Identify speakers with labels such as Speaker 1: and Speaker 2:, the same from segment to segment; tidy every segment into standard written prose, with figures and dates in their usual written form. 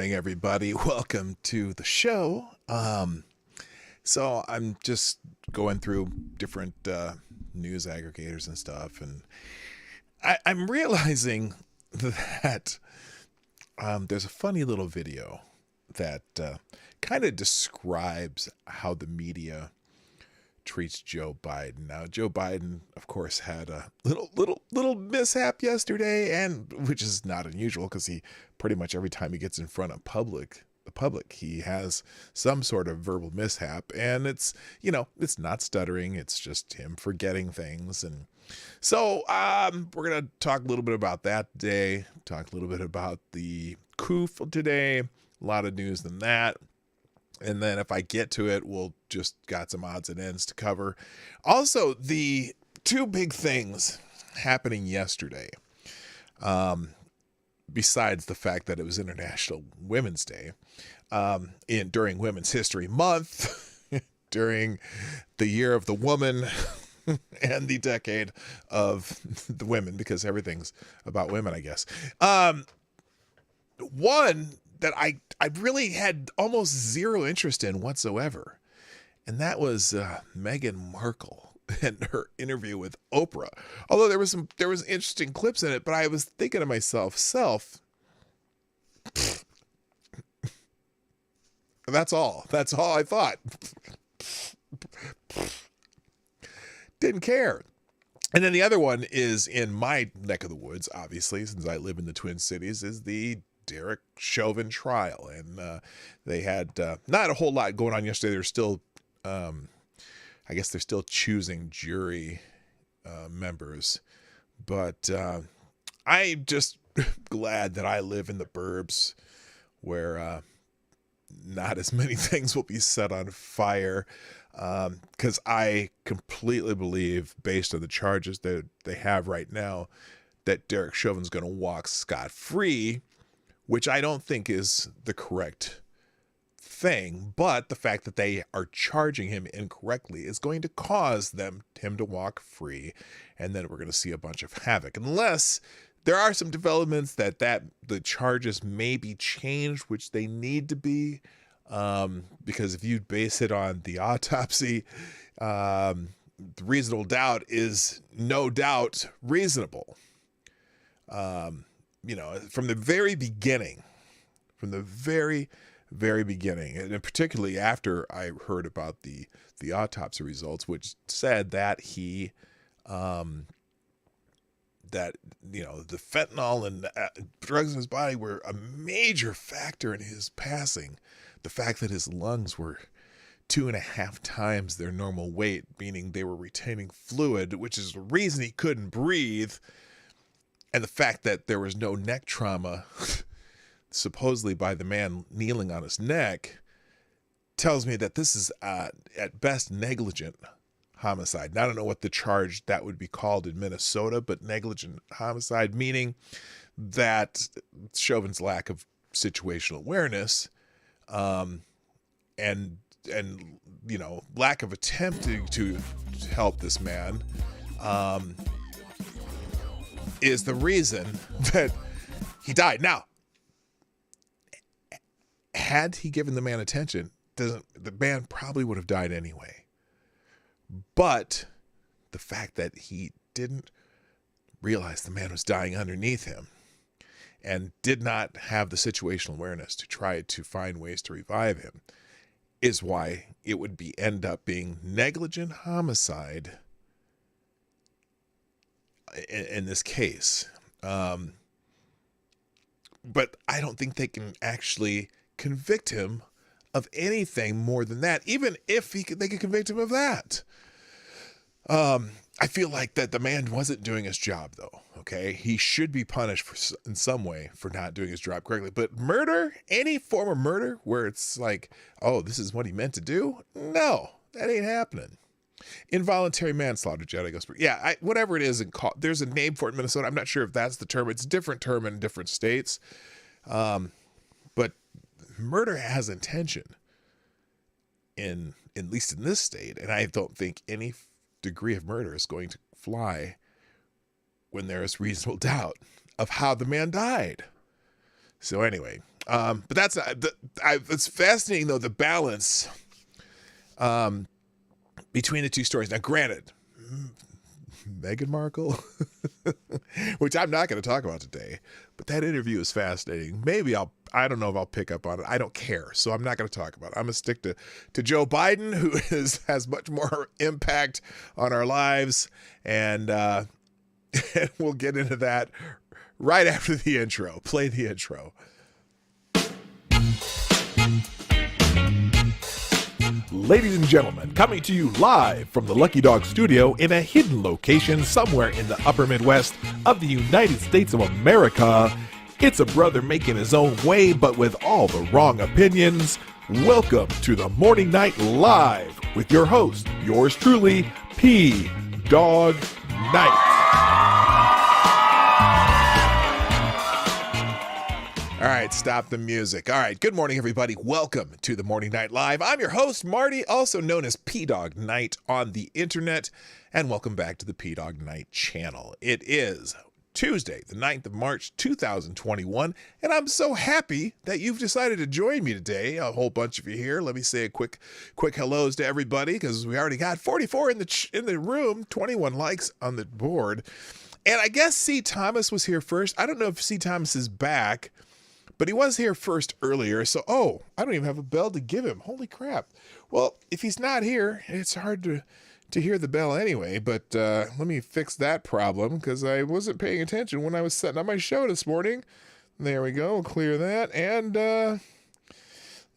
Speaker 1: morning, everybody. Welcome to the show. So I'm just going through different news aggregators and stuff, and I'm realizing that there's a funny little video that kind of describes how the media treats Joe Biden. Now, Joe Biden, of course, had a little mishap yesterday, and which is not unusual because he pretty much every time he gets in front of the public, he has some sort of verbal mishap, and it's not stuttering, it's just him forgetting things. And so we're gonna talk a little bit about that today. Talk a little bit about the coup for today. A lot of news than that. And then if I get to it, we'll just got some odds and ends to cover. Also, the two big things happening yesterday, besides the fact that it was International Women's Day, during Women's History Month, during the Year of the Woman, and the Decade of the Women, because everything's about women, I guess. One that I really had almost zero interest in whatsoever, and that was Meghan Markle and her interview with Oprah. Although there was interesting clips in it, but I was thinking to myself, that's all I thought. Didn't care. And then the other one is in my neck of the woods, obviously, since I live in the Twin Cities, is the Derek Chauvin trial. And they had not a whole lot going on yesterday. They're still, I guess they're still choosing jury members. But I'm just glad that I live in the burbs where not as many things will be set on fire. Because I completely believe, based on the charges that they have right now, that Derek Chauvin's going to walk scot-free, which I don't think is the correct thing. But the fact that they are charging him incorrectly is going to cause him to walk free, and then we're going to see a bunch of havoc. Unless there are some developments that the charges may be changed, which they need to be. Because if you base it on the autopsy, the reasonable doubt is no doubt reasonable. From the very beginning, and particularly after I heard about the autopsy results, which said that he, the fentanyl and drugs in his body were a major factor in his passing. The fact that his lungs were 2.5 times their normal weight, meaning they were retaining fluid, which is the reason he couldn't breathe. And the fact that there was no neck trauma, supposedly by the man kneeling on his neck, tells me that this is at best negligent homicide. Now, I don't know what the charge that would be called in Minnesota, but negligent homicide, meaning that Chauvin's lack of situational awareness, and lack of attempting to help this man, is the reason that he died. Now, had he given the man attention, the man probably would have died anyway. But the fact that he didn't realize the man was dying underneath him and did not have the situational awareness to try to find ways to revive him is why it would end up being negligent homicide in this case. But I don't think they can actually convict him of anything more than that, even if they could convict him of that. I feel like that the man wasn't doing his job, though. Okay, he should be punished in some way for not doing his job correctly. But murder, any form of murder, where it's like, oh, this is what he meant to do, no, that ain't happening. Involuntary manslaughter, Jedi goes, yeah, whatever it is, there's a name for it in Minnesota. I'm not sure if that's the term. It's a different term in different states. But murder has intention, at least in this state, and I don't think any degree of murder is going to fly when there is reasonable doubt of how the man died. So anyway, But that's it's fascinating though, the balance between the two stories. Now, granted, Meghan Markle, which I'm not going to talk about today, but that interview is fascinating. Maybe I don't know if I'll pick up on it. I don't care, so I'm not going to talk about it. I'm going to stick to Joe Biden, who has much more impact on our lives, and we'll get into that right after the intro. Play the intro. Ladies and gentlemen, coming to you live from the Lucky Dog studio in a hidden location somewhere in the upper Midwest of the United States of America, it's a brother making his own way, but with all the wrong opinions. Welcome to the Morning Night Live with your host, yours truly, Dawg Knight. All right, stop the music. All right, good morning, everybody. Welcome to the Morning Night Live. I'm your host, Marty, also known as PDawgKnight on the internet, and welcome back to the PDawgKnight Channel. It is Tuesday, the 9th of March, 2021, and I'm so happy that you've decided to join me today. A whole bunch of you here. Let me say a quick hellos to everybody, because we already got 44 in the room, 21 likes on the board. And I guess C. Thomas was here first. I don't know if C. Thomas is back, but he was here first earlier, so, I don't even have a bell to give him. Holy crap. Well, if he's not here, it's hard to hear the bell anyway, but let me fix that problem, because I wasn't paying attention when I was setting up my show this morning. There we go, we'll clear that, and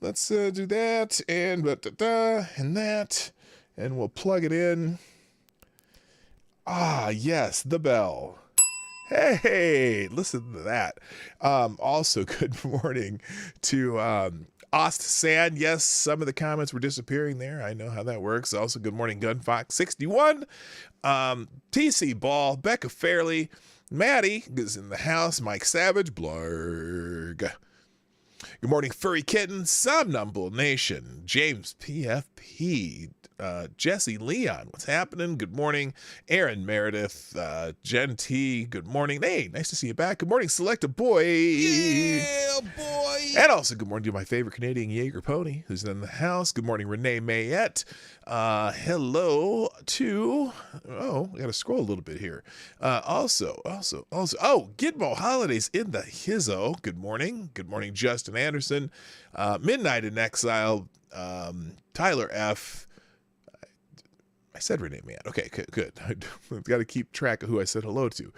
Speaker 1: let's do that, and and that, and we'll plug it in. Ah, yes, the bell. Hey, listen to that. Also, good morning to Ost Sand. Yes, some of the comments were disappearing there. I know how that works. Also, good morning, Gunfox61. TC Ball, Becca Fairley, Maddie is in the house, Mike Savage, Blarg. Good morning, Furry Kitten, Somnambul Nation, James PFP, Jesse Leon, what's happening? Good morning, Aaron Meredith, Jen T, good morning. Hey, nice to see you back. Good morning, Select a Boy. Yeah, boy. And also good morning to my favorite Canadian Jaeger pony, who's in the house. Good morning, Renee Mayette. Hello to, I got to scroll a little bit here. Also, Gitmo Holidays in the Hizzo. Good morning. Good morning, Justin Anderson. Midnight in Exile, Tyler F. I said Renee Mayette. Okay, good. I've got to keep track of who I said hello to.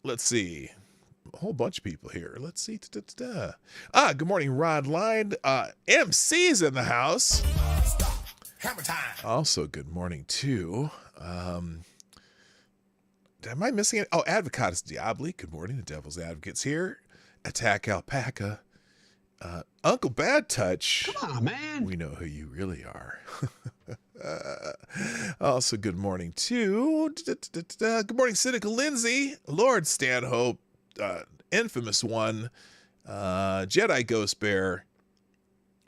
Speaker 1: Let's see. A whole bunch of people here. Let's see. Good morning, Rod Line. MC's in the house. Stop. Hammer time. Also, good morning, too. Am I missing it? Oh, Advocatus Diabli. Good morning. The Devil's Advocate's here. Attack Alpaca. Uncle Bad Touch. Come on, man. We know who you really are. Also, good morning to good morning, Cynical Lindsay, Lord Stanhope, Infamous One, Jedi Ghost Bear,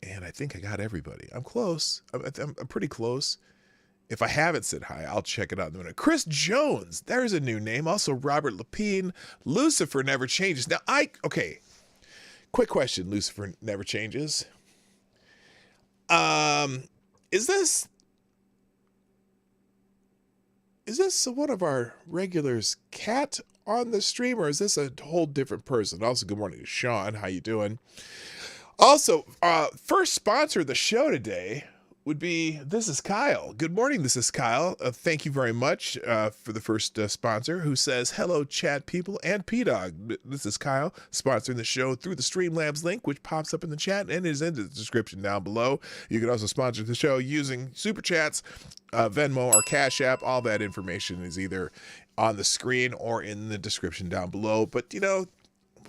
Speaker 1: and I think I got everybody. I'm close. I'm pretty close. If I haven't said hi, I'll check it out in a minute. Chris Jones, there's a new name. Also, Robert Lapine, Lucifer Never Changes. Now, quick question, Lucifer Never Changes. Is this one of our regulars, Cat, on the stream, or is this a whole different person? Also, good morning to Sean. How you doing? Also, first sponsor of the show today would be This Is Kyle. Good morning, This Is Kyle. Thank you very much for the first sponsor, who says, hello, chat people and P-Dog. This is Kyle, sponsoring the show through the Streamlabs link, which pops up in the chat and is in the description down below. You can also sponsor the show using SuperChats, Venmo, or Cashapp. All that information is either on the screen or in the description down below. But,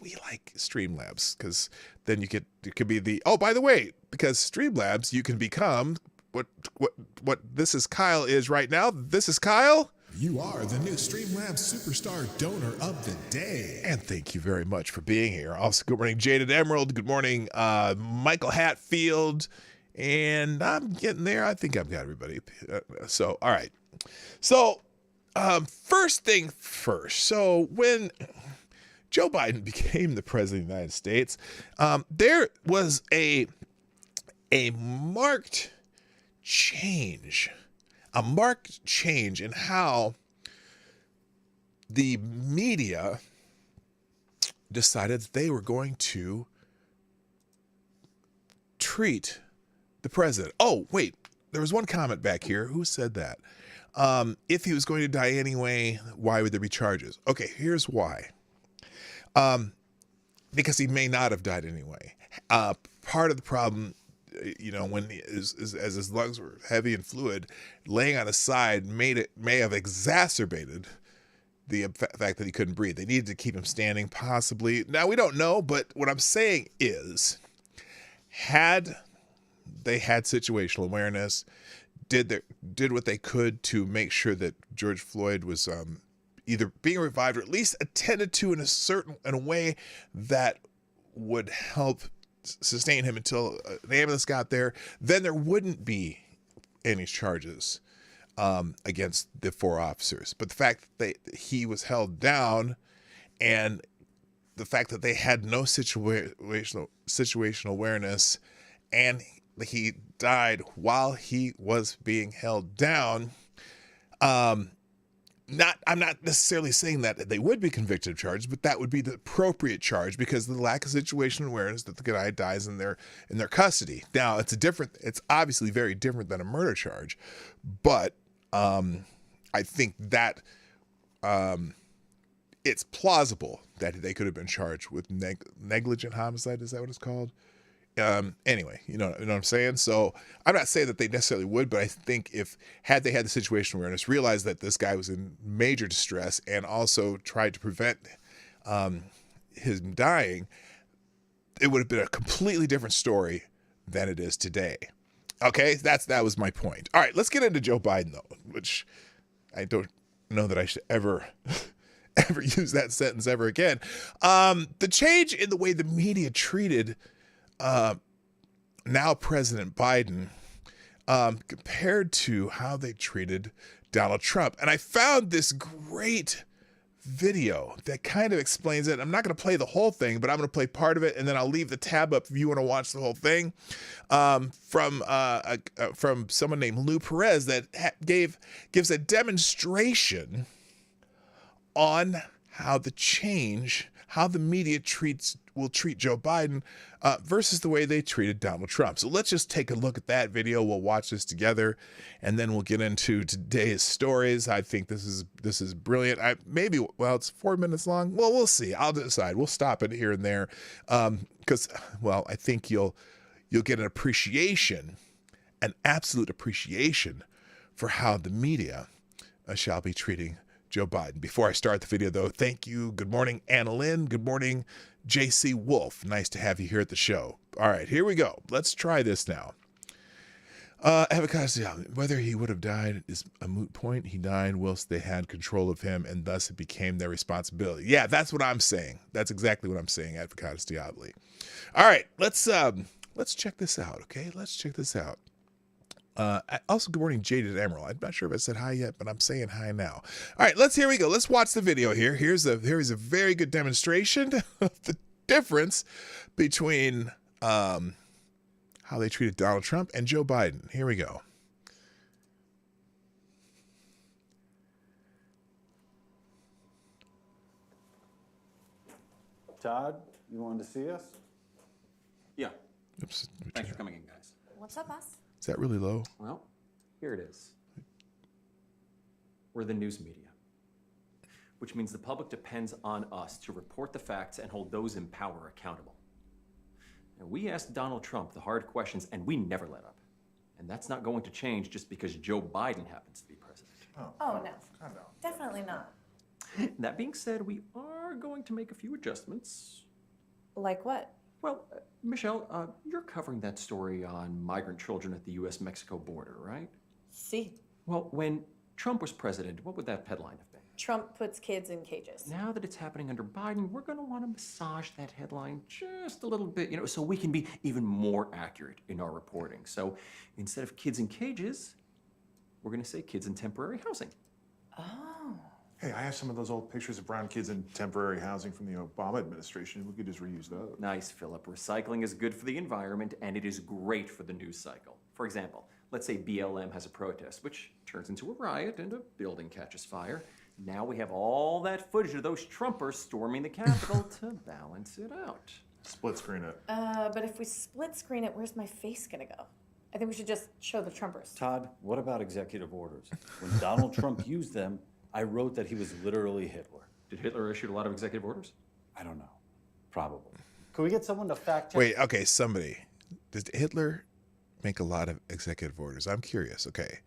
Speaker 1: we like Streamlabs, because then it could be by the way, because Streamlabs, you can become what This Is Kyle is right now. This is Kyle. You are the new Streamlabs Superstar Donor of the Day. And thank you very much for being here. Also, good morning, Jaded Emerald. Good morning, Michael Hatfield. And I'm getting there. I think I've got everybody. All right. So, first thing first. So, when Joe Biden became the president of the United States, there was a marked change, in how the media decided that they were going to treat the president. Oh, wait, there was one comment back here. Who said that? If he was going to die anyway, why would there be charges? Okay, here's why. Because he may not have died anyway. Part of the problem, when as his lungs were heavy and fluid, laying on his side may have exacerbated the fact that he couldn't breathe. They needed to keep him standing, possibly. Now, we don't know, but what I'm saying is, had they had situational awareness, did what they could to make sure that George Floyd was either being revived or at least attended to in a way that would help sustain him until the ambulance got there, then there wouldn't be any charges against the 4 officers. But the fact that he was held down, and the fact that they had no situational awareness, and he died while he was being held down, I'm not necessarily saying that they would be convicted of charges, but that would be the appropriate charge because of the lack of situational awareness that the guy dies in their custody. Now, it's obviously very different than a murder charge, but I think that it's plausible that they could have been charged with negligent homicide. Is that what it's called? Anyway, you know what I'm saying? So I'm not saying that they necessarily would, but I think had they had the situational awareness, realized that this guy was in major distress, and also tried to prevent him dying, it would have been a completely different story than it is today. Okay, that was my point. All right, let's get into Joe Biden, though, which I don't know that I should ever use that sentence ever again. The change in the way the media treated now President Biden compared to how they treated Donald Trump. And I found this great video that kind of explains it. I'm not going to play the whole thing, but I'm going to play part of it, and then I'll leave the tab up if you want to watch the whole thing, from someone named Lou Perez that gives a demonstration on how the media will treat Joe Biden versus the way they treated Donald Trump. So let's just take a look at that video. We'll watch this together, and then we'll get into today's stories. I think this is brilliant. It's 4 minutes long. Well, we'll see. I'll decide. We'll stop it here and there because, I think you'll get an appreciation, an absolute appreciation for how the media shall be treating Joe Biden. Before I start the video, though, thank you. Good morning, Anna Lynn. Good morning, JC Wolf. Nice to have you here at the show. All right, here we go. Let's try this now. Whether he would have died is a moot point. He died whilst they had control of him, and thus it became their responsibility. Yeah, that's what I'm saying. That's exactly what I'm saying, Advocatus Diaboli. All right, let's check this out, okay? Let's check this out. Also, good morning, Jaded Emerald. I'm not sure if I said hi yet, but I'm saying hi now. All right, here we go. Let's watch the video here. Here's a very good demonstration of the difference between how they treated Donald Trump and Joe Biden. Here we go.
Speaker 2: Todd, you wanted to see us?
Speaker 3: Yeah.
Speaker 1: Oops.
Speaker 3: Thanks for coming in, guys.
Speaker 4: What's up, boss?
Speaker 1: Is that really low?
Speaker 3: Well, here it is. We're the news media, which means the public depends on us to report the facts and hold those in power accountable. And we asked Donald Trump the hard questions, and we never let up. And that's not going to change just because Joe Biden happens to be president.
Speaker 4: Oh, no. Definitely not.
Speaker 3: That being said, we are going to make a few adjustments.
Speaker 4: Like what?
Speaker 3: Well, Michelle, you're covering that story on migrant children at the U.S.-Mexico border, right?
Speaker 4: See.
Speaker 3: Well, when Trump was president, what would that headline have been?
Speaker 4: Trump puts kids in cages.
Speaker 3: Now that it's happening under Biden, we're going to want to massage that headline just a little bit, so we can be even more accurate in our reporting. So instead of kids in cages, we're going to say kids in temporary housing.
Speaker 4: Oh.
Speaker 5: Hey, I have some of those old pictures of brown kids in temporary housing from the Obama administration. We could just reuse those.
Speaker 3: Nice, Philip. Recycling is good for the environment, and it is great for the news cycle. For example, let's say BLM has a protest, which turns into a riot and a building catches fire. Now we have all that footage of those Trumpers storming the Capitol to balance it out.
Speaker 5: Split screen it.
Speaker 4: But if we split screen it, where's my face gonna go? I think we should just show the Trumpers.
Speaker 2: Todd, what about executive orders? When Donald Trump used them, I wrote that he was literally Hitler.
Speaker 3: Did Hitler issue a lot of executive orders?
Speaker 2: I don't know. Probably. Could we get someone to fact check?
Speaker 1: Wait, okay, somebody. Did Hitler make a lot of executive orders? I'm curious. Okay.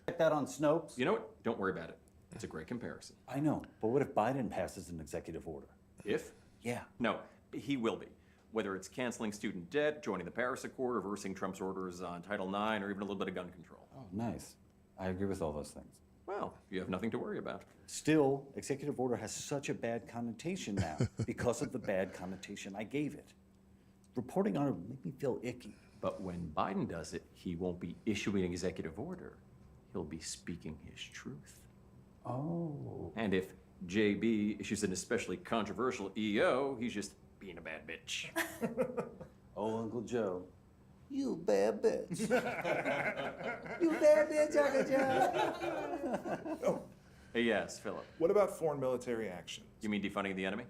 Speaker 2: Check that on Snopes?
Speaker 3: You know what? Don't worry about it. It's a great comparison.
Speaker 2: I know, but what if Biden passes an executive order?
Speaker 3: If?
Speaker 2: Yeah.
Speaker 3: No, he will be. Whether it's canceling student debt, joining the Paris Accord, reversing Trump's orders on Title IX, or even a little bit of gun control.
Speaker 2: Oh, nice. I agree with all those things.
Speaker 3: Well, you have nothing to worry about.
Speaker 2: Still, executive order has such a bad connotation now because of the bad connotation I gave it. Reporting on it would make me feel icky.
Speaker 3: But when Biden does it, he won't be issuing an executive order. He'll be speaking his truth.
Speaker 2: Oh.
Speaker 3: And if JB issues an especially controversial EO, he's just being a bad bitch.
Speaker 2: Oh, Uncle Joe. You bad bitch. You bad bitch, Uncle Joe.
Speaker 3: Hey, yes, Philip.
Speaker 5: What about foreign military action?
Speaker 3: You mean defunding the enemy?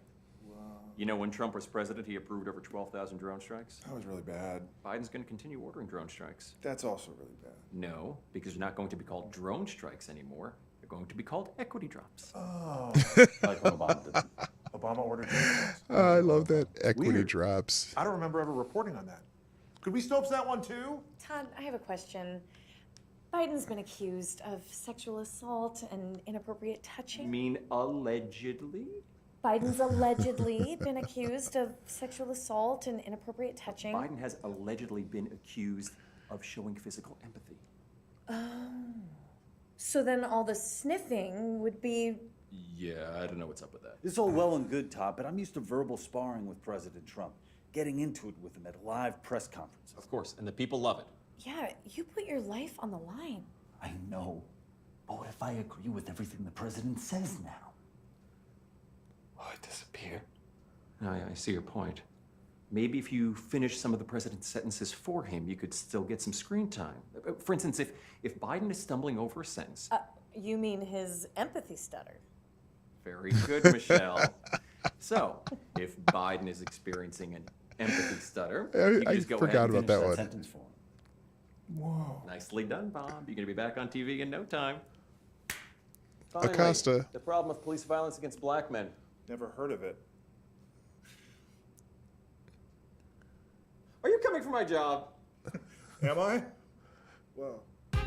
Speaker 3: You know, when Trump was president, he approved over 12,000 drone strikes.
Speaker 5: That was really bad.
Speaker 3: Biden's going to continue ordering drone strikes.
Speaker 5: That's also really bad.
Speaker 3: No, because they're not going to be called drone strikes anymore. They're going to be called equity drops.
Speaker 5: Oh.
Speaker 2: Like when Obama did.
Speaker 5: Obama ordered drones.
Speaker 1: I love that equity
Speaker 5: Weird.
Speaker 1: drops.
Speaker 5: I don't remember ever reporting on that. Could we Snopes that one too?
Speaker 4: Todd, I have a question. Biden's been accused of sexual assault and inappropriate touching.
Speaker 3: You mean allegedly?
Speaker 4: Biden's allegedly been accused of sexual assault and inappropriate touching.
Speaker 3: Biden has allegedly been accused of showing physical empathy.
Speaker 4: So then all the sniffing would be...
Speaker 3: Yeah, I don't know what's up with that.
Speaker 2: This is all well and good, Todd, but I'm used to verbal sparring with President Trump, getting into it with him at live press conferences.
Speaker 3: Of course, and the people love it.
Speaker 4: Yeah, you put your life on the line.
Speaker 2: I know, but what if I agree with everything the president says now? Will I disappear?
Speaker 3: I see your point. Maybe if you finish some of the president's sentences for him, you could still get some screen time. For instance, if Biden is stumbling over a sentence.
Speaker 4: You mean his empathy stutter?
Speaker 3: Very good, Michelle. So, if Biden is experiencing an empathy stutter, you can just go
Speaker 1: forgot
Speaker 3: ahead and
Speaker 1: about that
Speaker 2: Finish
Speaker 1: one.
Speaker 2: sentence for him.
Speaker 5: Whoa.
Speaker 3: Nicely done, Bob. You're going to be back on TV in no time. Finally,
Speaker 1: Acosta.
Speaker 3: the problem with police violence against black men.
Speaker 5: Never heard of it.
Speaker 3: Are you coming for my job?
Speaker 5: Am I? Well.
Speaker 1: All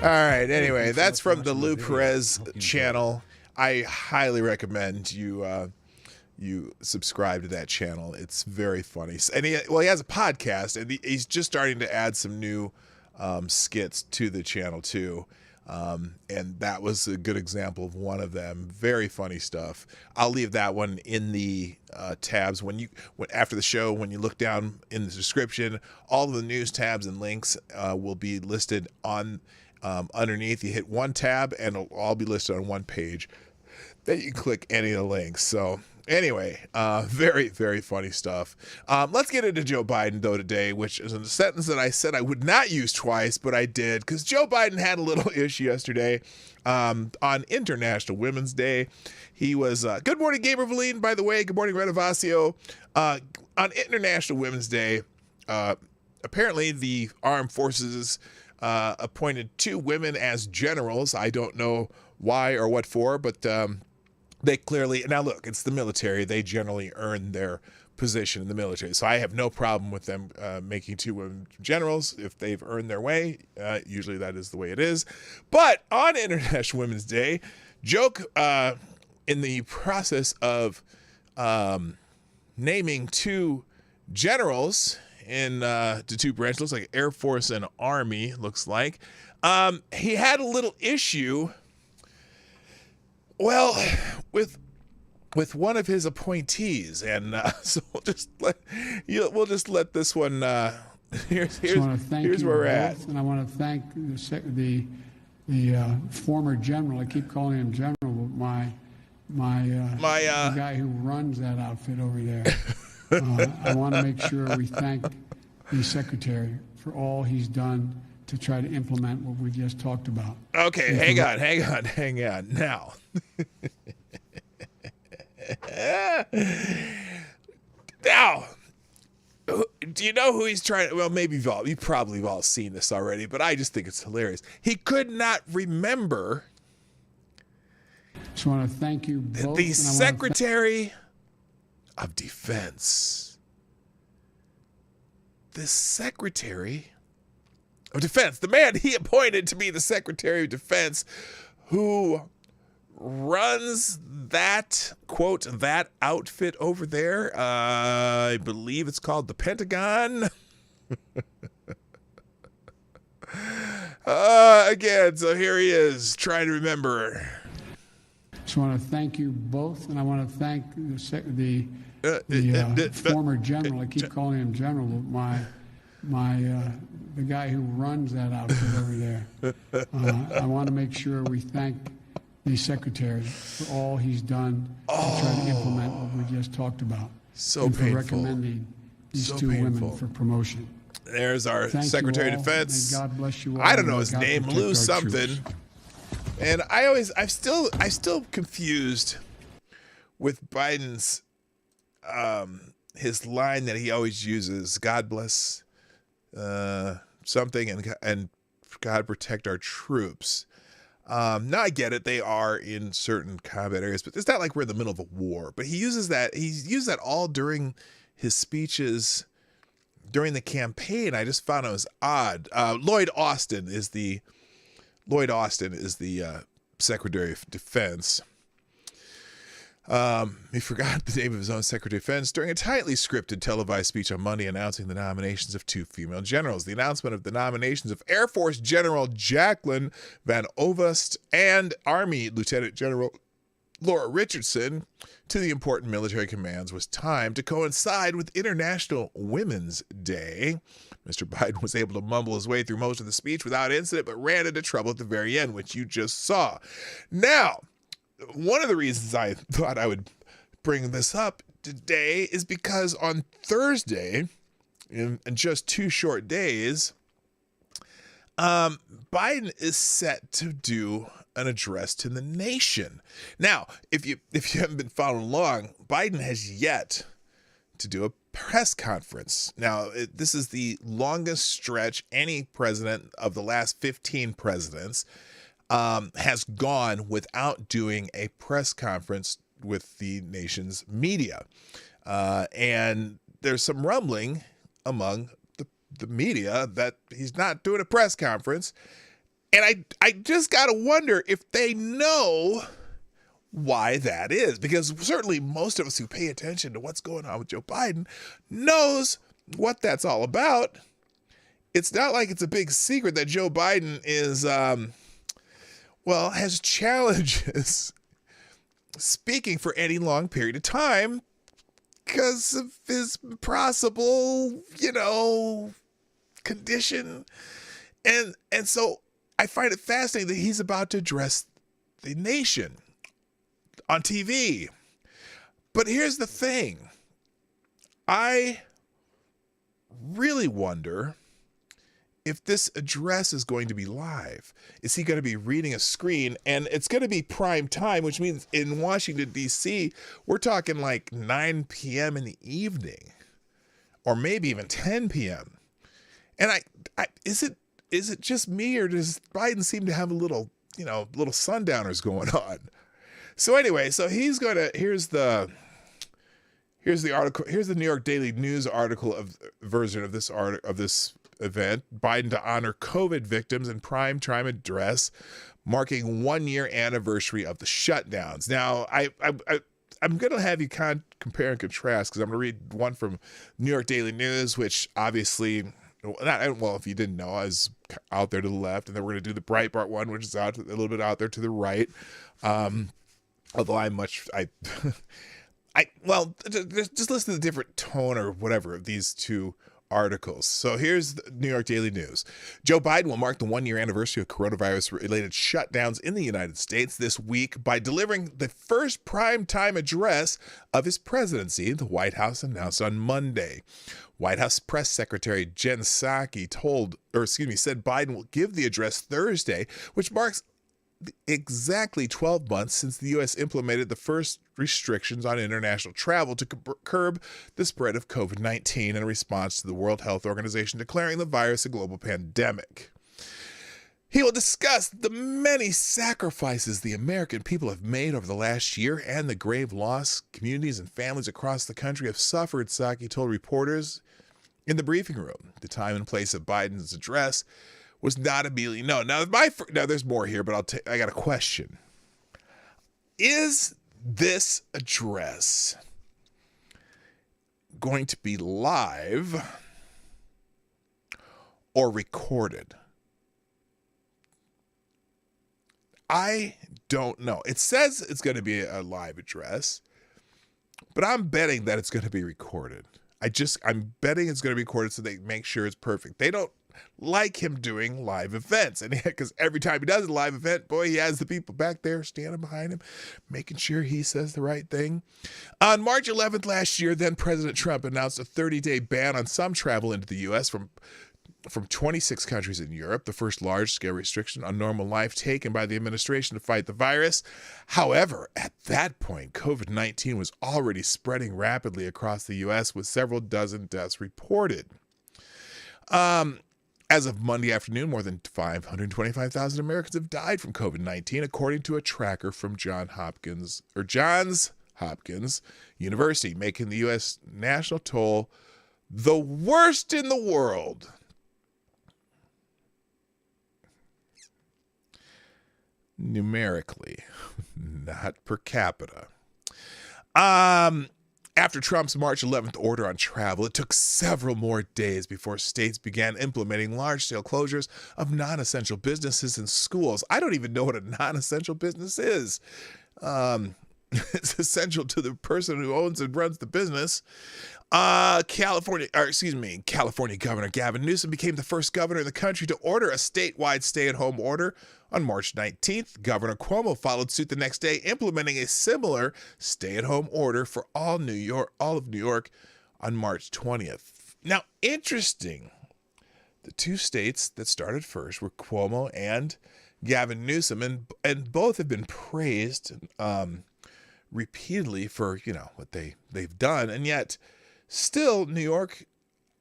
Speaker 1: right. Anyway, that's from the Lou Perez channel. I highly recommend you you subscribe to that channel. It's very funny. And he has a podcast, and he's just starting to add some new skits to the channel too. And that was a good example of one of them. Very funny stuff. I'll leave that one in the tabs after the show. When you look down in the description, all of the news tabs and links will be listed on underneath. You hit one tab, and it'll all be listed on one page. Then you can click any of the links. So anyway, very, very funny stuff. Let's get into Joe Biden, though, today, which is a sentence that I said I would not use twice, but I did, because Joe Biden had a little issue yesterday on International Women's Day. He was, good morning, Gabriel Valine, by the way. Good morning, Renovasio. On International Women's Day, apparently the armed forces appointed 2 women as generals. I don't know why or what for, but they clearly, now look, it's the military. They generally earn their position in the military. So I have no problem with them making 2 women generals if they've earned their way. Usually that is the way it is. But on International Women's Day, joke in the process of naming 2 generals in the 2 branches, looks like Air Force and Army, looks like. He had a little issue, well, with one of his appointees, and so we'll just let this one. Here's where we're at.
Speaker 6: And I want to thank the former general, I keep calling him general, but the guy who runs that outfit over there. I want to make sure we thank the secretary for all he's done to try to implement what we just talked about.
Speaker 1: Okay, hang on. Now, do you know who he's trying to, well, maybe you probably have all seen this already, but I just think it's hilarious. He could not remember
Speaker 6: So I want to thank you both.
Speaker 1: the Secretary of Defense. The Secretary of Defense, the man he appointed to be the Secretary of Defense, who runs that, quote, that outfit over there. I believe it's called the Pentagon. Again, so here he is trying to remember.
Speaker 6: So I want to thank you both, and I want to thank the former general. I keep calling him general, but the guy who runs that outfit over there. I want to make sure we thank the secretary for all he's done to try to implement what we just talked about.
Speaker 1: So
Speaker 6: and
Speaker 1: painful.
Speaker 6: for recommending these two women for promotion.
Speaker 1: There's our
Speaker 6: Thank
Speaker 1: Secretary
Speaker 6: you
Speaker 1: of
Speaker 6: all.
Speaker 1: Defense.
Speaker 6: May God bless you all.
Speaker 1: I don't know
Speaker 6: May
Speaker 1: his
Speaker 6: God
Speaker 1: name,
Speaker 6: protect
Speaker 1: Lou
Speaker 6: our
Speaker 1: something.
Speaker 6: troops.
Speaker 1: And I'm still confused with Biden's his line that he always uses, God bless something and God protect our troops. Now I get it, they are in certain combat areas, but it's not like we're in the middle of a war. But he's used that all during his speeches during the campaign. I just found it was odd. Lloyd Austin is the Secretary of Defense. He forgot the name of his own Secretary of Defense during a tightly scripted televised speech on Monday announcing the nominations of two female generals. The announcement of the nominations of Air Force General Jacqueline Van Ovest and Army Lieutenant General Laura Richardson to the important military commands was timed to coincide with International Women's Day. Mr. Biden was able to mumble his way through most of the speech without incident, but ran into trouble at the very end, which you just saw. Now, one of the reasons I thought I would bring this up today is because on Thursday, in just 2 short days, Biden is set to do an address to the nation. Now, if you haven't been following along, Biden has yet to do a press conference. Now, this is the longest stretch any president of the last 15 presidents has gone without doing a press conference with the nation's media. And there's some rumbling among the media that he's not doing a press conference. And I just got to wonder if they know why that is, because certainly most of us who pay attention to what's going on with Joe Biden knows what that's all about. It's not like it's a big secret that Joe Biden is, has challenges speaking for any long period of time because of his possible, condition. And so I find it fascinating that he's about to address the nation on TV. But here's the thing. I really wonder if this address is going to be live. Is he going to be reading a screen? And it's going to be prime time, which means in Washington, D.C., we're talking like 9 p.m. in the evening, or maybe even 10 p.m. And is it just me, or does Biden seem to have a little sundowners going on? So anyway, he's going to, here's the article, here's the New York Daily News version of this event. Biden to honor COVID victims in prime time address, marking 1-year anniversary of the shutdowns. Now, I'm going to have you compare and contrast, because I'm going to read one from New York Daily News, which obviously, if you didn't know, I was out there to the left, and then we're going to do the Breitbart one, which is a little bit out there to the right. Although just listen to the different tone or whatever of these two articles. So here's the New York Daily News. Joe Biden will mark the 1-year anniversary of coronavirus-related shutdowns in the United States this week by delivering the first primetime address of his presidency, the White House announced on Monday. White House Press Secretary Jen Psaki said Biden will give the address Thursday, which marks exactly 12 months since the U.S. implemented the first restrictions on international travel to curb the spread of COVID-19 in response to the World Health Organization declaring the virus a global pandemic. He will discuss the many sacrifices the American people have made over the last year and the grave loss communities and families across the country have suffered, Psaki told reporters in the briefing room. The time and place of Biden's address was not immediately known. Now, there's more here, but I got a question. Is this address going to be live or recorded? I don't know. It says it's going to be a live address, but I'm betting that it's going to be recorded. I'm betting it's going to be recorded so they make sure it's perfect. They don't like him doing live events. And because every time he does a live event, boy, he has the people back there standing behind him, making sure he says the right thing. On March 11th last year, then President Trump announced a 30-day ban on some travel into the U.S. from 26 countries in Europe, the first large-scale restriction on normal life taken by the administration to fight the virus. However, at that point, COVID-19 was already spreading rapidly across the U.S. with several dozen deaths reported. As of Monday afternoon, more than 525,000 Americans have died from COVID-19, according to a tracker from Johns Hopkins University, making the U.S. national toll the worst in the world. Numerically, not per capita. After Trump's March 11th order on travel, it took several more days before states began implementing large-scale closures of non-essential businesses and schools. I don't even know what a non-essential business is. It's essential to the person who owns and runs the business. California Governor Gavin Newsom became the first governor in the country to order a statewide stay-at-home order on March 19th. Governor Cuomo followed suit the next day, implementing a similar stay-at-home order for all of New York on March 20th. Now, interesting, the two states that started first were Cuomo and Gavin Newsom, and both have been praised repeatedly for what they've done, and yet still New York,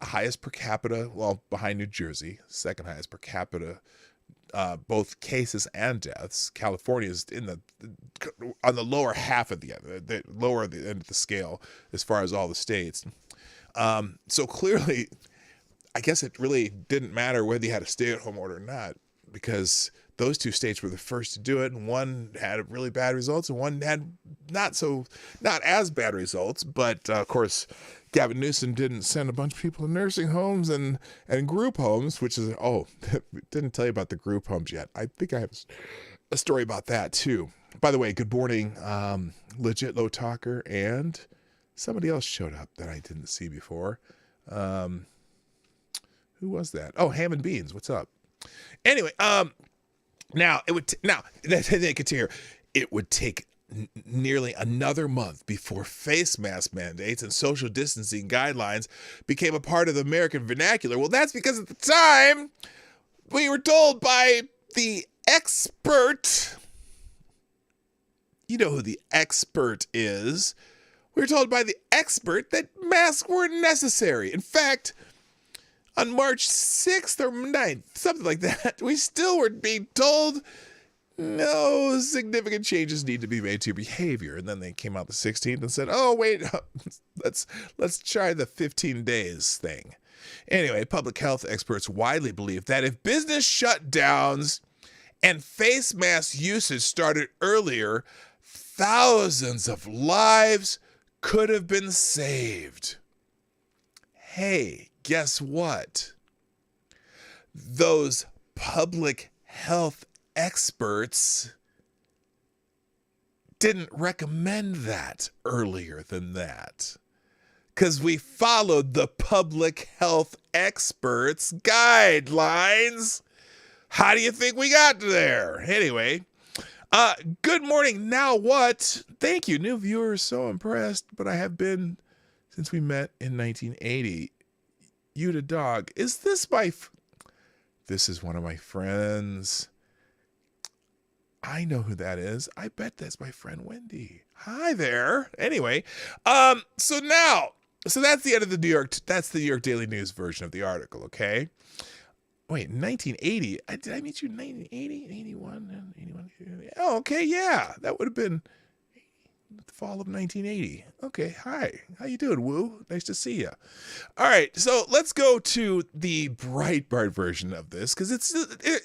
Speaker 1: highest per capita, well, behind New Jersey, second highest per capita, both cases and deaths. California is on the lower half of the lower end of the scale as far as all the states. So clearly, I guess it really didn't matter whether you had a stay-at-home order or not, because those two states were the first to do it, and one had really bad results and one had not as bad results. But of course, Gavin Newsom didn't send a bunch of people to nursing homes and group homes, which is, didn't tell you about the group homes yet. I think I have a story about that too. By the way, good morning, Legit Low Talker, and somebody else showed up that I didn't see before. Who was that? Oh, Ham and Beans, what's up? Anyway, now it would take nearly another month before face mask mandates and social distancing guidelines became a part of the American vernacular. Well, that's because at the time we were told by the expert, you know who the expert is, we were told by the expert that masks weren't necessary. In fact, on March 6th or 9th, something like that, we still were being told no significant changes need to be made to your behavior. And then they came out the 16th and said, oh, wait, let's try the 15 days thing. Anyway, public health experts widely believe that if business shutdowns and face mask usage started earlier, thousands of lives could have been saved. Hey, guess what? Those public health experts didn't recommend that earlier than that. because we followed the public health experts' guidelines. How do you think we got there? Anyway, good morning. Now what? Thank you. New viewers, so impressed, but I have been since we met in 1980. You to Dog. Is this this is one of my friends. I know who that is. I bet that's my friend Wendy. Hi there. Anyway, so that's the end of the New York Daily News version of the article, okay? Wait, 1980? Did I meet you in 1980, 81, 81? Oh, okay, yeah. That would have been the fall of 1980. Okay, hi. How you doing, Woo? Nice to see you. All right, so let's go to the Breitbart version of this, because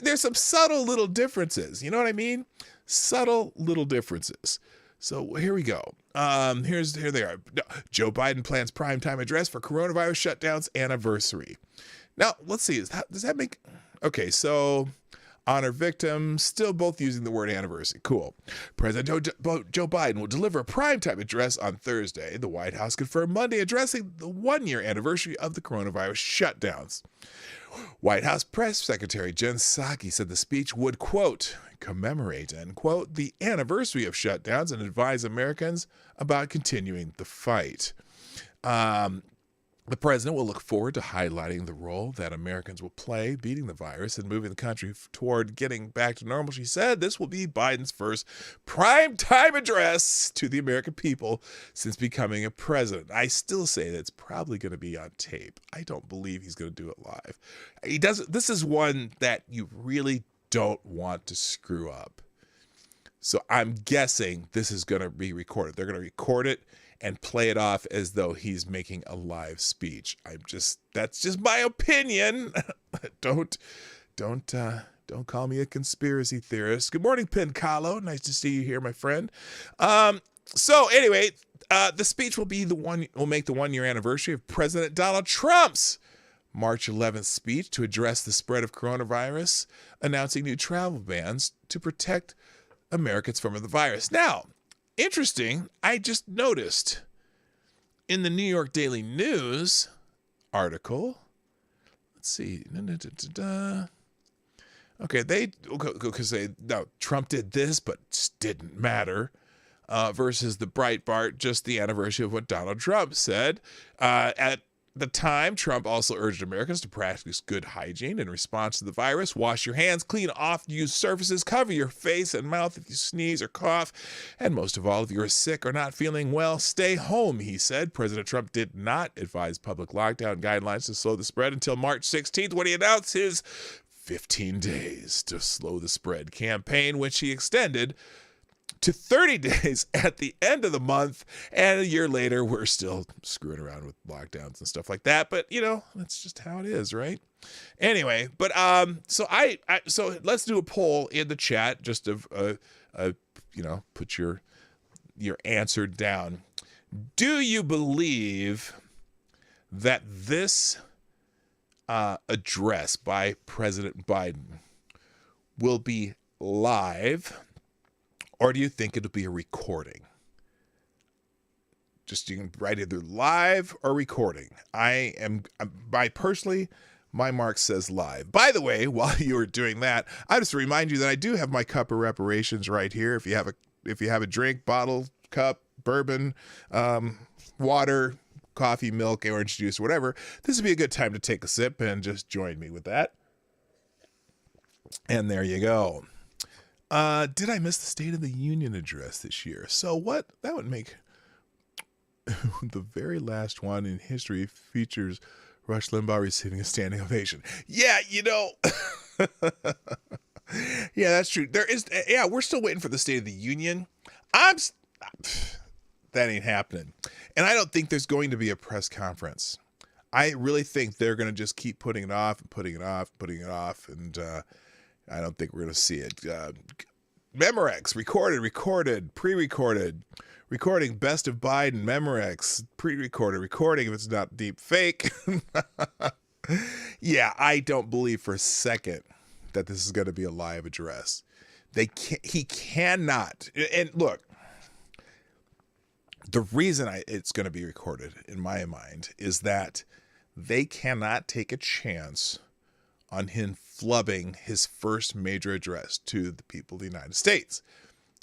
Speaker 1: there's some subtle little differences. You know what I mean? Subtle little differences. So here we go. Here they are. Joe Biden plans primetime address for coronavirus shutdowns anniversary. Now, let's see. Does that make... Okay, so honor victims, still both using the word anniversary. Cool. President Joe Biden will deliver a primetime address on Thursday. The White House confirmed Monday addressing the one-year anniversary of the coronavirus shutdowns. White House Press Secretary Jen Psaki said the speech would, quote, commemorate, end quote, the anniversary of shutdowns and advise Americans about continuing the fight. The president will look forward to highlighting the role that Americans will play beating the virus and moving the country toward getting back to normal. She said this will be Biden's first primetime address to the American people since becoming a president. I still say that it's probably going to be on tape. I don't believe he's going to do it live. He doesn't. This is one that you really don't want to screw up. So I'm guessing this is going to be recorded. They're going to record it and play it off as though he's making a live speech. That's just my opinion. Don't call me a conspiracy theorist. Good morning, Pincalo. Nice to see you here, my friend. So anyway, the speech will make the 1 year anniversary of President Donald Trump's March 11th speech to address the spread of coronavirus, announcing new travel bans to protect Americans from the virus. Now, interesting, I just noticed in the New York Daily News article, let's see, okay, Trump did this, but it didn't matter, versus the Breitbart, just the anniversary of what Donald Trump said. At the time, Trump also urged Americans to practice good hygiene in response to the virus. Wash your hands, clean oft-used surfaces, cover your face and mouth if you sneeze or cough. And most of all, if you're sick or not feeling well, stay home, he said. President Trump did not advise public lockdown guidelines to slow the spread until March 16th when he announced his 15 days to slow the spread campaign, which he extended to 30 days at the end of the month, and a year later, we're still screwing around with lockdowns and stuff like that. But that's just how it is, right? Anyway, but so let's do a poll in the chat, just of put your answer down. Do you believe that this address by President Biden will be live? Or do you think it'll be a recording? Just you can write either live or recording. Personally, my mark says live. By the way, while you were doing that, I just remind you that I do have my cup of reparations right here. If you have a drink, bottle, cup, bourbon, water, coffee, milk, orange juice, whatever, this would be a good time to take a sip and just join me with that. And there you go. Did I miss the State of the Union address this year? So what? That would make the very last one in history features Rush Limbaugh receiving a standing ovation. Yeah, yeah, that's true. We're still waiting for the State of the Union. That ain't happening. And I don't think there's going to be a press conference. I really think they're going to just keep putting it off and putting it off, and I don't think we're going to see it. Memorex, recorded, pre-recorded, recording Best of Biden, Memorex, pre-recorded, recording if it's not deep fake. Yeah, I don't believe for a second that this is going to be a live address. He cannot. And look, the reason it's going to be recorded, in my mind, is that they cannot take a chance on him flubbing his first major address to the people of the United States.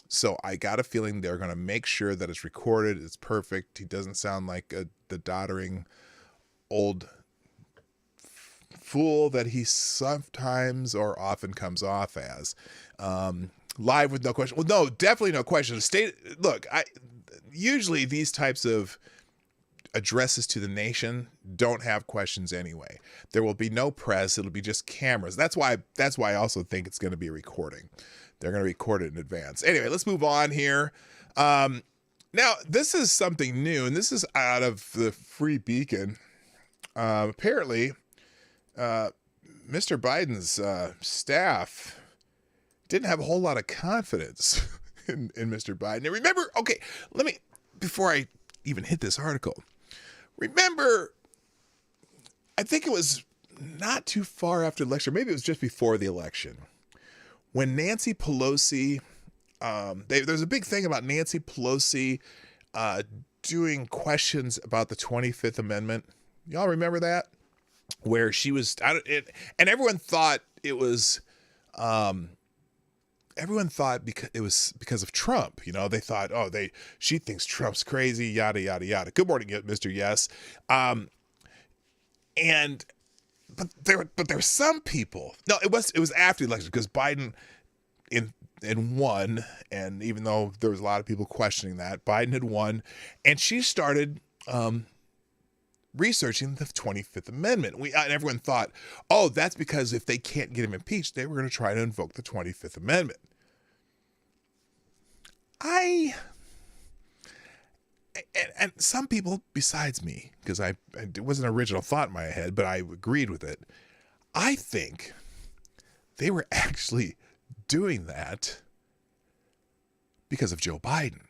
Speaker 1: So I got a feeling they're going to make sure that it's recorded. It's perfect. He doesn't sound like the doddering old fool that he sometimes or often comes off as. Live with no question. Well, no, definitely no question. Look, usually these types of addresses to the nation don't have questions anyway. There will be no press. It'll be just cameras. That's why I also think it's going to be a recording. They're going to record it in advance. Anyway, let's move on here. Now, this is something new, and this is out of the Free Beacon. Apparently, Mr. Biden's staff didn't have a whole lot of confidence in Mr. Biden. And remember, okay, before I even hit this article, remember, I think it was not too far after the election, maybe it was just before the election, when Nancy Pelosi, there's a big thing about Nancy Pelosi doing questions about the 25th Amendment. Y'all remember that? Where she was, and everyone thought it was, because of Trump. You know, they thought, she thinks Trump's crazy, yada, yada, yada. Good morning, Mr. Yes. But there were some people. No, it was after the election because Biden in won, and even though there was a lot of people questioning that, Biden had won, and she started researching the 25th Amendment. And everyone thought, that's because if they can't get him impeached, they were going to try to invoke the 25th Amendment. And some people besides me, because it wasn't an original thought in my head, but I agreed with it. I think they were actually doing that because of Joe Biden.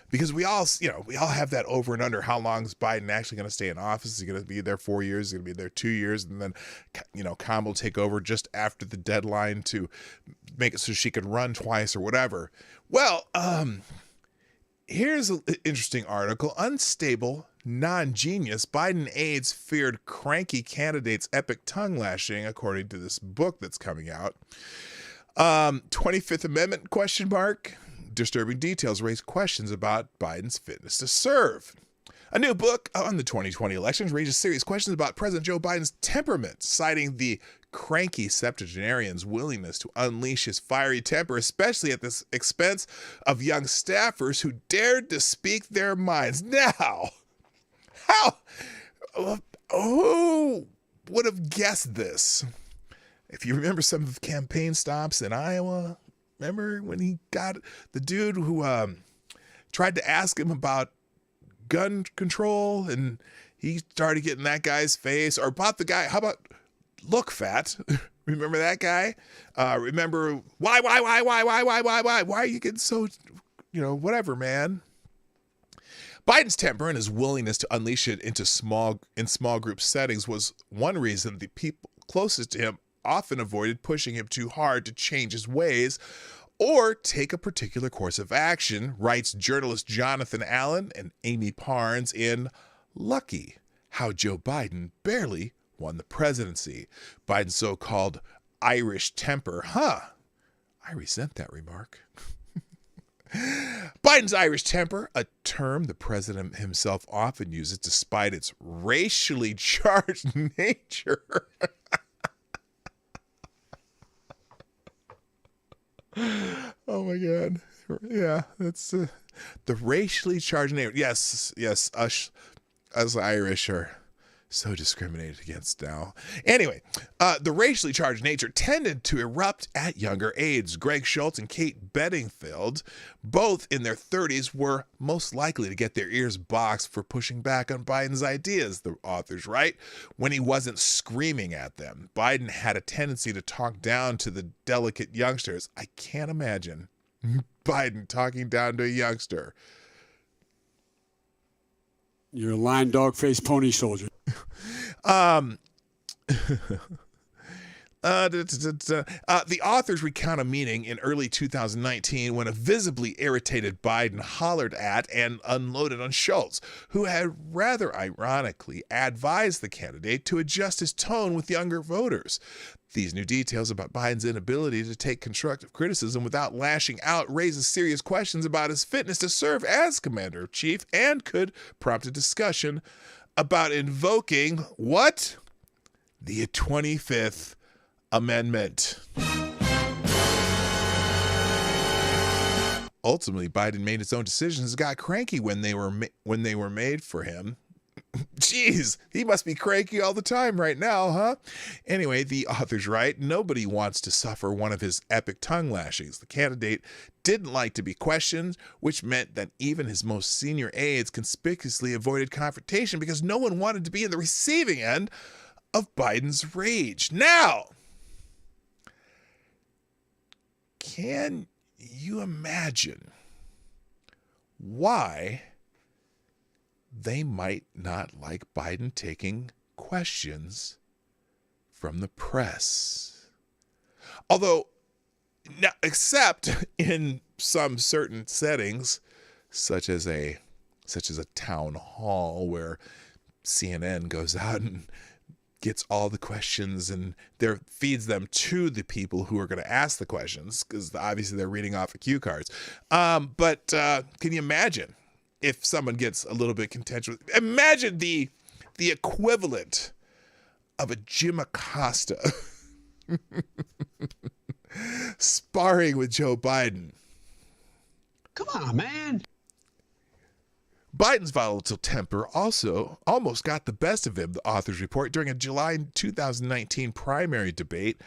Speaker 1: Because we all have that over and under. How long is Biden actually going to stay in office? Is he going to be there 4 years? Is he going to be there 2 years? And then, Kamala will take over just after the deadline to make it so she can run twice or whatever. Well, here's an interesting article. Unstable, non-genius, Biden aides feared cranky candidates' epic tongue lashing, according to this book that's coming out. 25th Amendment, ? Disturbing details raise questions about Biden's fitness to serve. A new book on the 2020 elections raises serious questions about President Joe Biden's temperament, citing the cranky septuagenarian's willingness to unleash his fiery temper, especially at the expense of young staffers who dared to speak their minds. Now, who would have guessed this? If you remember some of the campaign stops in Iowa, remember when he got the dude who tried to ask him about gun control and he started getting that guy's face, or about the guy, how about look fat? Remember that guy? Remember why are you getting so, whatever, man. Biden's temper and his willingness to unleash it in small group settings was one reason the people closest to him often avoided pushing him too hard to change his ways or take a particular course of action, writes journalist Jonathan Allen and Amy Parnes in Lucky, How Joe Biden Barely Won the Presidency. Biden's so-called Irish temper. I resent that remark. Biden's Irish temper, a term the president himself often uses despite its racially charged nature. Oh my God. Yeah, that's the racially charged name. Yes, us Irish are so discriminated against now. Anyway, the racially charged nature tended to erupt at younger aides. Greg Schultz and Kate Bedingfield, both in their 30s, were most likely to get their ears boxed for pushing back on Biden's ideas, the authors write, when he wasn't screaming at them. Biden had a tendency to talk down to the delicate youngsters. I can't imagine Biden talking down to a youngster.
Speaker 7: You're a lying dog-faced pony soldier.
Speaker 1: The authors recount a meeting in early 2019 when a visibly irritated Biden hollered at and unloaded on Schultz, who had rather ironically advised the candidate to adjust his tone with younger voters. These new details about Biden's inability to take constructive criticism without lashing out raises serious questions about his fitness to serve as commander-in-chief and could prompt a discussion about invoking what? The 25th Amendment. Ultimately, Biden made his own decisions and got cranky when they were made for him. Jeez, he must be cranky all the time right now, huh? Anyway, the authors write, nobody wants to suffer one of his epic tongue lashings. The candidate didn't like to be questioned, which meant that even his most senior aides conspicuously avoided confrontation because no one wanted to be in the receiving end of Biden's rage. Now, can you imagine why they might not like Biden taking questions from the press? Although, now, except in some certain settings, such as a town hall where CNN goes out and gets all the questions and feeds them to the people who are going to ask the questions, because obviously they're reading off of cue cards. But can you imagine if someone gets a little bit contentious? Imagine the equivalent of a Jim Acosta sparring with Joe Biden.
Speaker 7: Come on, man.
Speaker 1: Biden's volatile temper also almost got the best of him, the authors report, during a July 2019 primary debate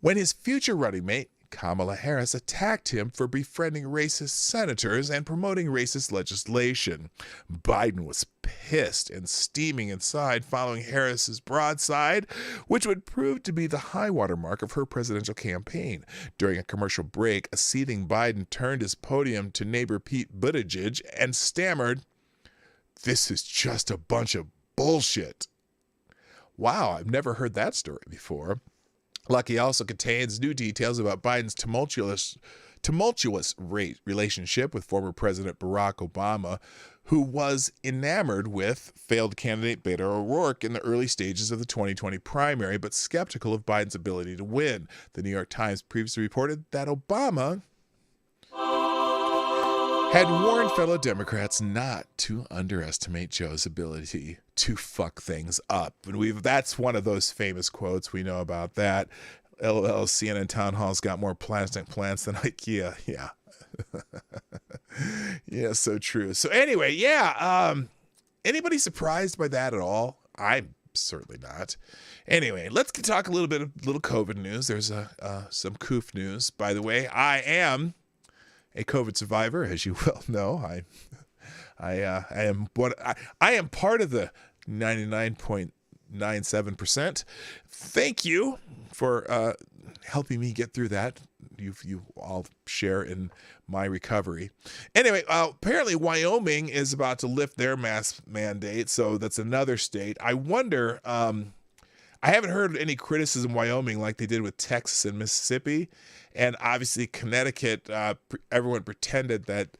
Speaker 1: when his future running mate, Kamala Harris, attacked him for befriending racist senators and promoting racist legislation. Biden was pissed and steaming inside following Harris's broadside, which would prove to be the high water mark of her presidential campaign. During a commercial break, a seething Biden turned his podium to neighbor Pete Buttigieg and stammered, "This is just a bunch of bullshit." Wow, I've never heard that story before. Lucky also contains new details about Biden's tumultuous relationship with former President Barack Obama, who was enamored with failed candidate Beto O'Rourke in the early stages of the 2020 primary, but skeptical of Biden's ability to win. The New York Times previously reported that Obama had warned fellow Democrats not to underestimate Joe's ability to fuck things up. And that's one of those famous quotes. We know about that. LOL, CNN town halls got more plastic plants than IKEA. Yeah. Yeah, so true. So anyway, yeah. Anybody surprised by that at all? I'm certainly not. Anyway, let's talk a little bit of little COVID news. There's some COOF news. By the way, I am a COVID survivor, as you well know. I am part of the 99.97%. Thank you for helping me get through that. You all share in my recovery. Anyway, apparently Wyoming is about to lift their mask mandate, so that's another state. I wonder. I haven't heard any criticism of Wyoming like they did with Texas and Mississippi. And obviously Connecticut, everyone pretended that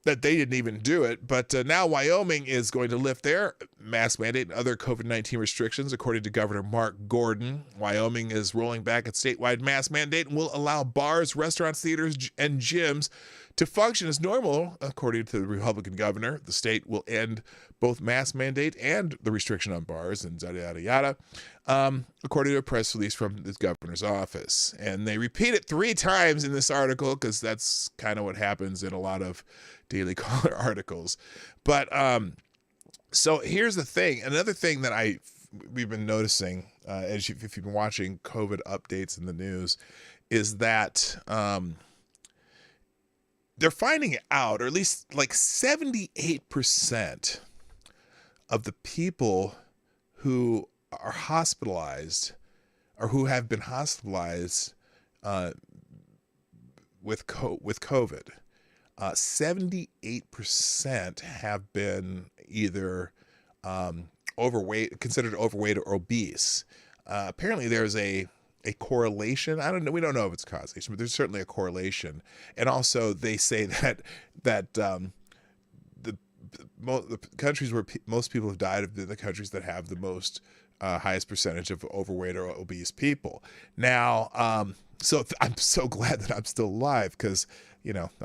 Speaker 1: they didn't even do it. But now Wyoming is going to lift their mask mandate and other COVID-19 restrictions, according to Governor Mark Gordon. Wyoming is rolling back its statewide mask mandate and will allow bars, restaurants, theaters, and gyms to function as normal, according to the Republican governor. The state will end both mask mandate and the restriction on bars and yada, yada, yada, according to a press release from the governor's office. And they repeat it 3 times in this article because that's kind of what happens in a lot of Daily Caller articles. But so here's the thing. Another thing that we've been noticing if you've been watching COVID updates in the news is that they're finding out, or at least like 78% of the people who are hospitalized or who have been hospitalized with COVID, 78% have been either considered overweight or obese. Apparently there's a a correlation. I don't know. We don't know if it's causation, but there's certainly a correlation. And also, they say that the countries where most people have died have been the countries that have the most highest percentage of overweight or obese people. Now, so I'm so glad that I'm still alive because,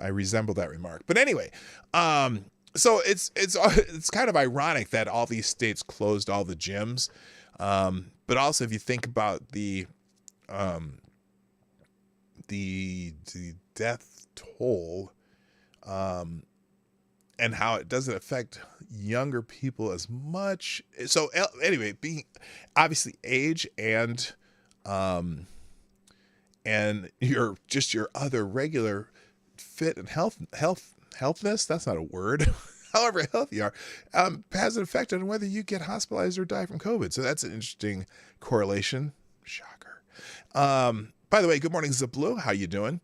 Speaker 1: I resemble that remark. But anyway, so it's kind of ironic that all these states closed all the gyms. But also, if you think about the death toll, and how it doesn't affect younger people as much. So anyway, being obviously age and your other regular fit and healthness, that's not a word. However healthy you are, has an effect on whether you get hospitalized or die from COVID. So that's an interesting correlation. Shocker. By the way, good morning, Zablu. How you doing?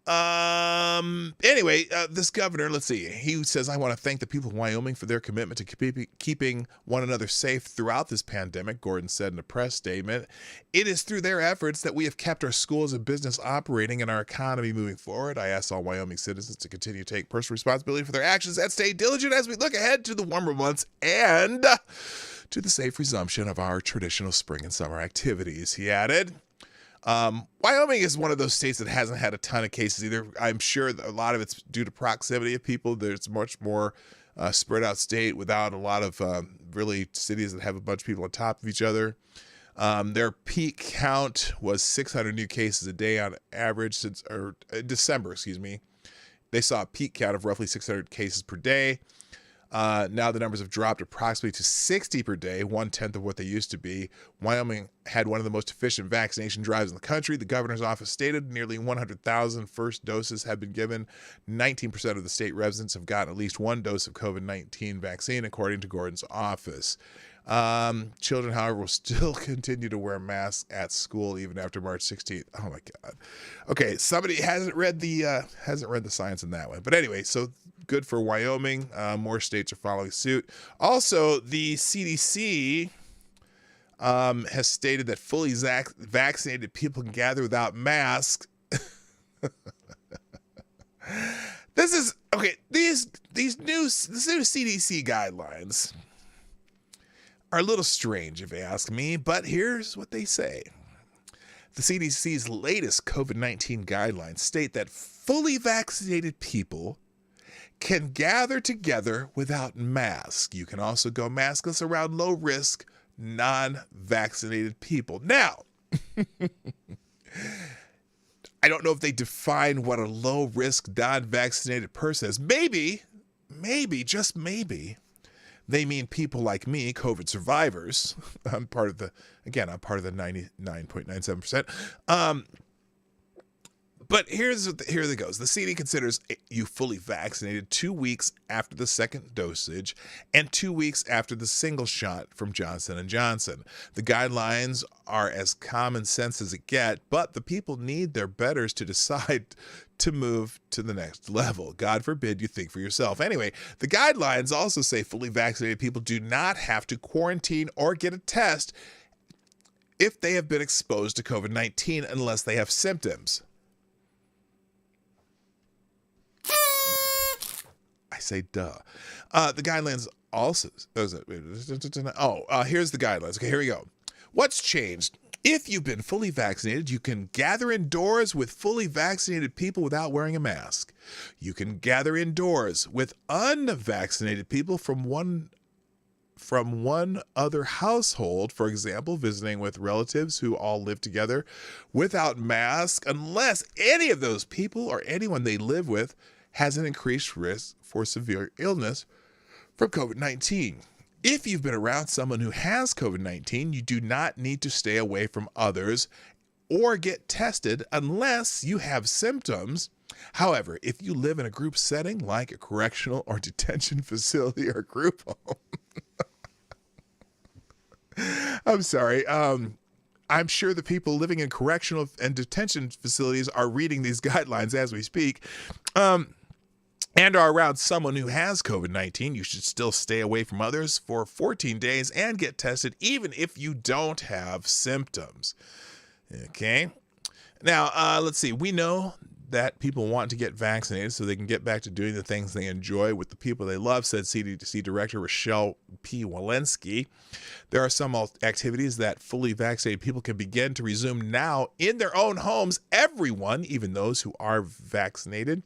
Speaker 1: Anyway, this governor, let's see. He says, I want to thank the people of Wyoming for their commitment to keeping one another safe throughout this pandemic, Gordon said in a press statement. It is through their efforts that we have kept our schools and business operating and our economy moving forward. I ask all Wyoming citizens to continue to take personal responsibility for their actions and stay diligent as we look ahead to the warmer months and to the safe resumption of our traditional spring and summer activities, he added. Wyoming is one of those states that hasn't had a ton of cases either. I'm sure that a lot of it's due to proximity of people. There's much more spread out state without a lot of really cities that have a bunch of people on top of each other. Their peak count was 600 new cases a day on average since December, They saw a peak count of roughly 600 cases per day. Now the numbers have dropped approximately to 60 per day, 1/10 of what they used to be. Wyoming had one of the most efficient vaccination drives in the country. The governor's office stated nearly 100,000 first doses have been given. 19% of the state residents have gotten at least one dose of COVID-19 vaccine, according to Gordon's office. Children, however, will still continue to wear masks at school even after March 16th. Oh my God. Okay, somebody hasn't read the science in that one. But anyway, so good for Wyoming. More states are following suit. Also, the CDC has stated that fully vaccinated people can gather without masks. This is okay. These new CDC guidelines are a little strange, if you ask me, but here's what they say. The CDC's latest COVID-19 guidelines state that fully vaccinated people can gather together without masks. You can also go maskless around low-risk, non-vaccinated people. Now, I don't know if they define what a low-risk, non-vaccinated person is. Maybe, just maybe, they mean people like me, COVID survivors. I'm part of the 99.97%. But here it goes. The CD considers you fully vaccinated 2 weeks after the second dosage and 2 weeks after the single shot from Johnson & Johnson. The guidelines are as common sense as it gets, but the people need their betters to decide to move to the next level. God forbid you think for yourself. Anyway, the guidelines also say fully vaccinated people do not have to quarantine or get a test if they have been exposed to COVID-19 unless they have symptoms. I say duh. The guidelines also... here's the guidelines. Okay, here we go. What's changed? If you've been fully vaccinated, you can gather indoors with fully vaccinated people without wearing a mask. You can gather indoors with unvaccinated people from one other household, for example, visiting with relatives who all live together without masks, unless any of those people or anyone they live with has an increased risk for severe illness from COVID-19. If you've been around someone who has COVID-19, you do not need to stay away from others or get tested unless you have symptoms. However, if you live in a group setting like a correctional or detention facility or group home, I'm sorry, I'm sure the people living in correctional and detention facilities are reading these guidelines as we speak, and are around someone who has COVID-19, you should still stay away from others for 14 days and get tested even if you don't have symptoms. Okay. Now, let's see. We know that people want to get vaccinated so they can get back to doing the things they enjoy with the people they love, said CDC Director Rochelle P. Walensky. There are some activities that fully vaccinated people can begin to resume now in their own homes. Everyone, even those who are vaccinated,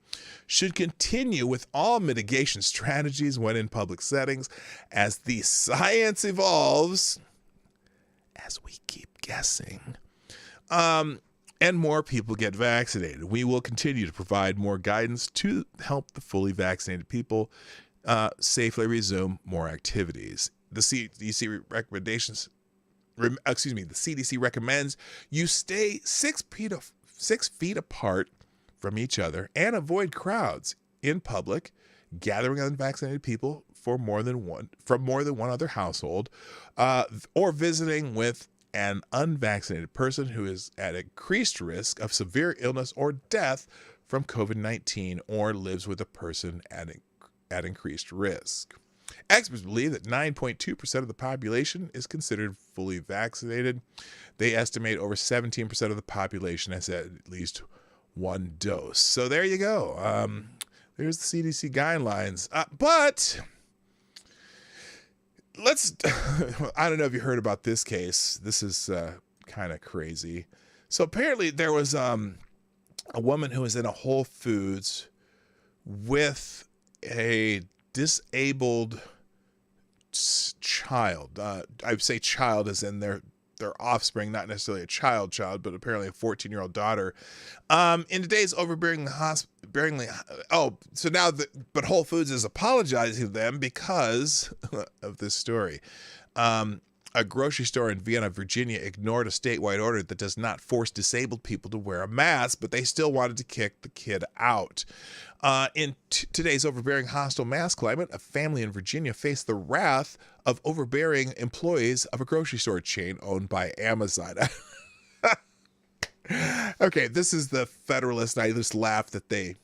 Speaker 1: should continue with all mitigation strategies when in public settings as the science evolves, as we keep guessing. And more people get vaccinated. We will continue to provide more guidance to help the fully vaccinated people safely resume more activities. The CDC recommends you stay 6 feet apart from each other and avoid crowds in public, gathering unvaccinated people from more than one other household, or visiting with an unvaccinated person who is at increased risk of severe illness or death from COVID-19 or lives with a person at increased risk. Experts believe that 9.2% of the population is considered fully vaccinated. They estimate over 17% of the population has had at least one dose. So there you go. There's the CDC guidelines. But I don't know if you heard about this case. This is kind of crazy. So apparently there was a woman who was in a Whole Foods with a disabled child. I would say child as in their offspring, not necessarily a child, but apparently a 14-year-old daughter. In today's overbearing but Whole Foods is apologizing to them because of this story. A grocery store in Vienna, Virginia ignored a statewide order that does not force disabled people to wear a mask, but they still wanted to kick the kid out. In today's overbearing, hostile mask climate, a family in Virginia faced the wrath of overbearing employees of a grocery store chain owned by Amazon. Okay, this is the Federalist. I just laugh that they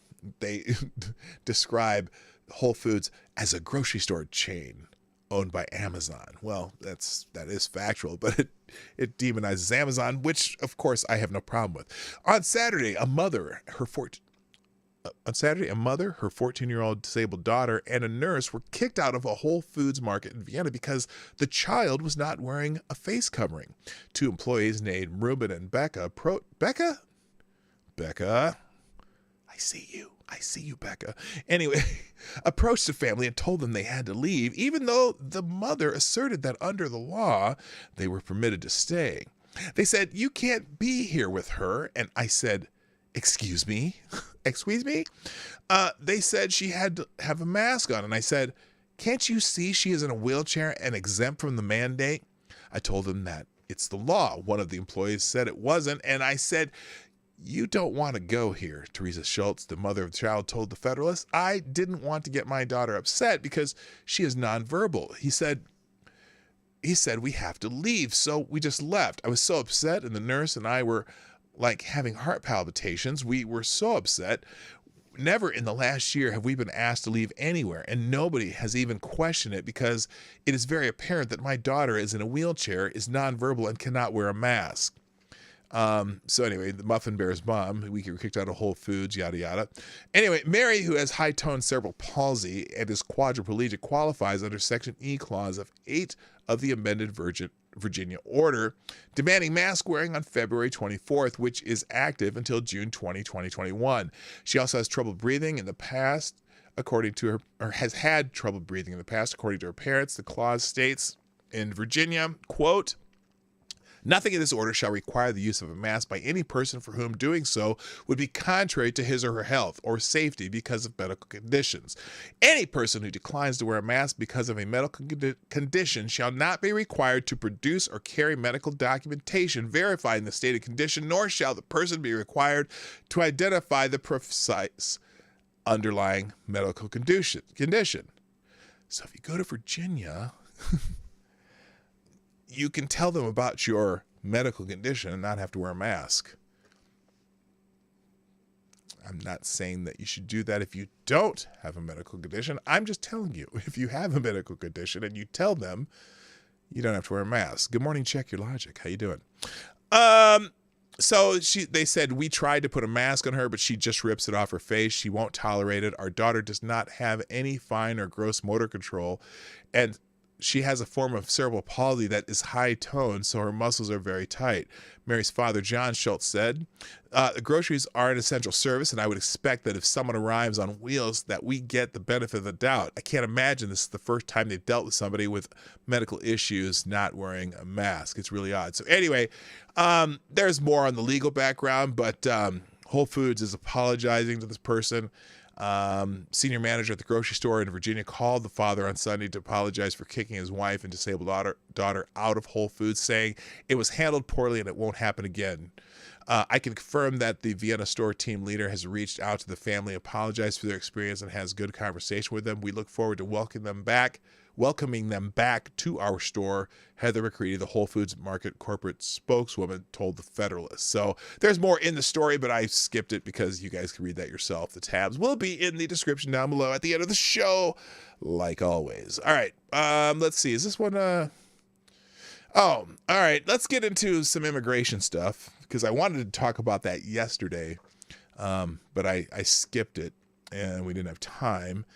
Speaker 1: describe Whole Foods as a grocery store chain owned by Amazon. Well, that is factual, but it demonizes Amazon, which of course I have no problem with. On Saturday, a mother, her 14-year-old disabled daughter, and a nurse were kicked out of a Whole Foods market in Vienna because the child was not wearing a face covering. Two employees named Ruben and Becca, I see you, Becca. Anyway, approached the family and told them they had to leave, even though the mother asserted that under the law, they were permitted to stay. They said, "You can't be here with her." And I said, "Excuse me? Excuse me?" They said she had to have a mask on. And I said, "Can't you see she is in a wheelchair and exempt from the mandate?" I told them that it's the law. One of the employees said it wasn't. And I said, "You don't want to go here," Teresa Schultz, the mother of the child, told the Federalist. "I didn't want to get my daughter upset because she is nonverbal." He said, "We have to leave." So we just left. I was so upset, and the nurse and I were like having heart palpitations. We were so upset. Never in the last year have we been asked to leave anywhere, and nobody has even questioned it because it is very apparent that my daughter is in a wheelchair, is nonverbal, and cannot wear a mask. So anyway, the Muffin Bear's mom, we were kicked out of Whole Foods, yada, yada. Anyway, Mary, who has high-tone cerebral palsy and is quadriplegic, qualifies under Section E, Clause of 8 of the amended Virginia order, demanding mask wearing on February 24th, which is active until June 2021. She also has trouble breathing in the past, according to her, or has had trouble breathing in the past, according to her parents. The clause states in Virginia, quote, "Nothing in this order shall require the use of a mask by any person for whom doing so would be contrary to his or her health or safety because of medical conditions. Any person who declines to wear a mask because of a medical condition shall not be required to produce or carry medical documentation verifying the stated condition, nor shall the person be required to identify the precise underlying medical condition." So if you go to Virginia, you can tell them about your medical condition and not have to wear a mask. I'm not saying that you should do that if you don't have a medical condition. I'm just telling you, if you have a medical condition and you tell them, you don't have to wear a mask. Good morning, check your logic. How you doing? So they said, we tried to put a mask on her, but she just rips it off her face. She won't tolerate it. Our daughter does not have any fine or gross motor control, and she has a form of cerebral palsy that is high toned, so her muscles are very tight. Mary's father, John Schultz, said, the groceries are an essential service, and I would expect that if someone arrives on wheels that we get the benefit of the doubt. I can't imagine this is the first time they've dealt with somebody with medical issues not wearing a mask. It's really odd. So anyway, there's more on the legal background, but Whole Foods is apologizing to this person. Senior manager at the grocery store in Virginia called the father on Sunday to apologize for kicking his wife and disabled daughter out of Whole Foods, saying it was handled poorly and it won't happen again. I can confirm that the Vienna store team leader has reached out to the family, apologized for their experience, and has good conversation with them. We look forward to welcoming them back to our store, Heather McCready, the Whole Foods Market corporate spokeswoman, told the Federalist. So there's more in the story, but I skipped it because you guys can read that yourself. The tabs will be in the description down below at the end of the show, like always. All right, let's see. Is this one? Oh, all right. Let's get into some immigration stuff because I wanted to talk about that yesterday, but I skipped it and we didn't have time.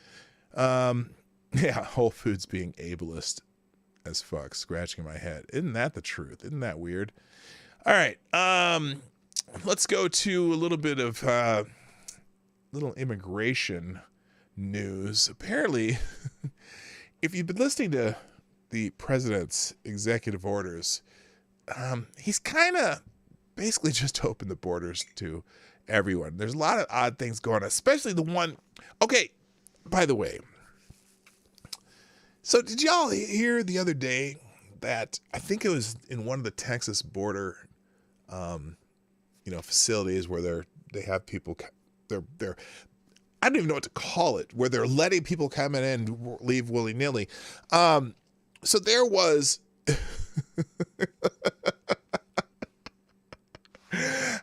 Speaker 1: Yeah, Whole Foods being ableist as fuck, scratching my head. Isn't that the truth? Isn't that weird? All right, let's go to a little bit of little immigration news. Apparently, if you've been listening to the president's executive orders, he's kind of basically just opened the borders to everyone. There's a lot of odd things going on, especially the one. Okay, by the way, so did y'all hear the other day that I think it was in one of the Texas border, facilities where they have people, they're I don't even know what to call it, where they're letting people come in and leave willy-nilly. So there was,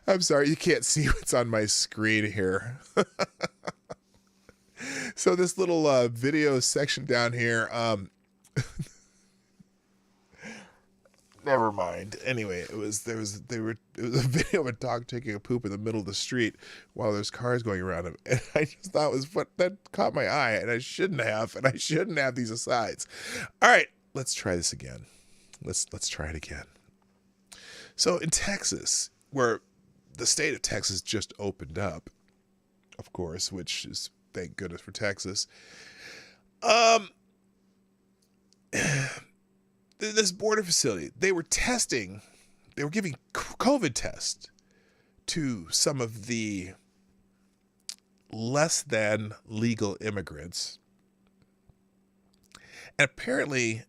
Speaker 1: I'm sorry, you can't see what's on my screen here. So this little video section down here, never mind. Anyway, it was a video of a dog taking a poop in the middle of the street while there's cars going around him, and I just thought that caught my eye, and I shouldn't have these asides. All right, let's try this again. Let's try it again. So in Texas, where the state of Texas just opened up, of course, which is thank goodness for Texas. This border facility, they were giving COVID tests to some of the less than legal immigrants. And apparently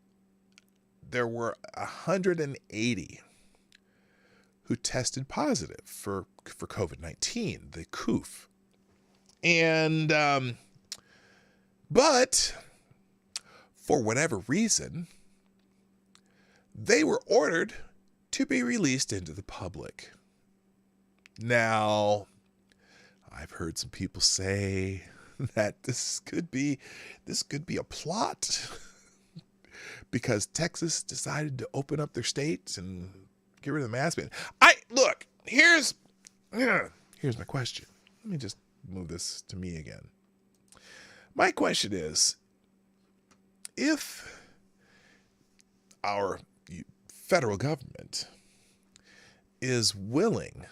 Speaker 1: there were 180 who tested positive for COVID-19, the COOF. And, but for whatever reason, they were ordered to be released into the public. Now, I've heard some people say that this could be a plot because Texas decided to open up their states and get rid of the mask ban. Here's my question. Let me just move this to me again. My question is, if our federal government is willing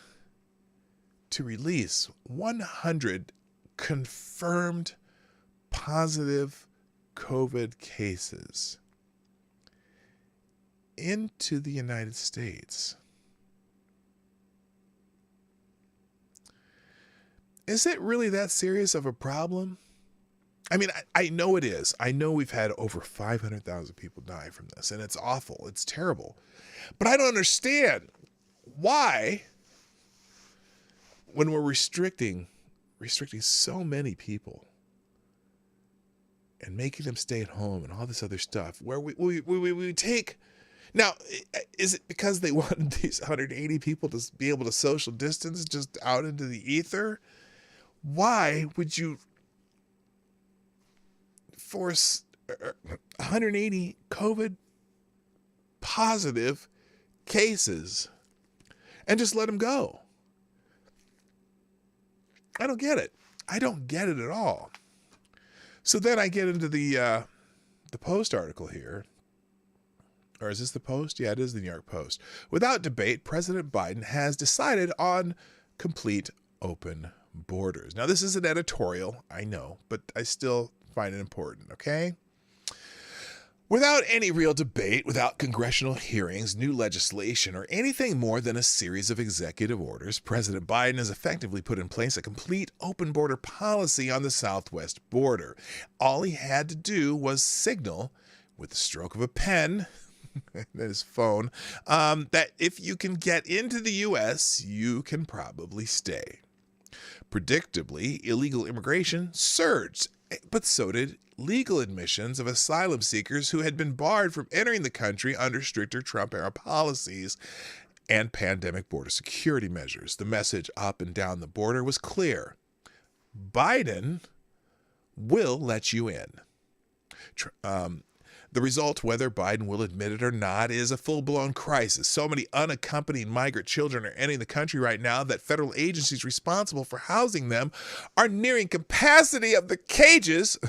Speaker 1: to release 100 confirmed positive COVID cases into the United States, is it really that serious of a problem? I mean, I know it is. I know we've had over 500,000 people die from this, and it's awful. It's terrible. But I don't understand why, when we're restricting so many people and making them stay at home and all this other stuff, where we take... Now, is it because they wanted these 180 people to be able to social distance just out into the ether? Why would you force 180 COVID positive cases? and just let them go. I don't get it. I don't get it at all. So then I get into the Post article here. Or is this the Post? Yeah, it is the New York Post. Without debate, President Biden has decided on complete open borders. Now, this is an editorial, I know, but I still find it important, okay? Without any real debate, without congressional hearings, new legislation, or anything more than a series of executive orders, President Biden has effectively put in place a complete open border policy on the southwest border. All he had to do was signal, with the stroke of a pen, his phone, that if you can get into the U.S., you can probably stay. Predictably, illegal immigration surged, but so did legal admissions of asylum seekers who had been barred from entering the country under stricter Trump-era policies and pandemic border security measures. The message up and down the border was clear. Biden will let you in. The result, whether Biden will admit it or not, is a full-blown crisis. So many unaccompanied migrant children are entering the country right now that federal agencies responsible for housing them are nearing capacity of the cages.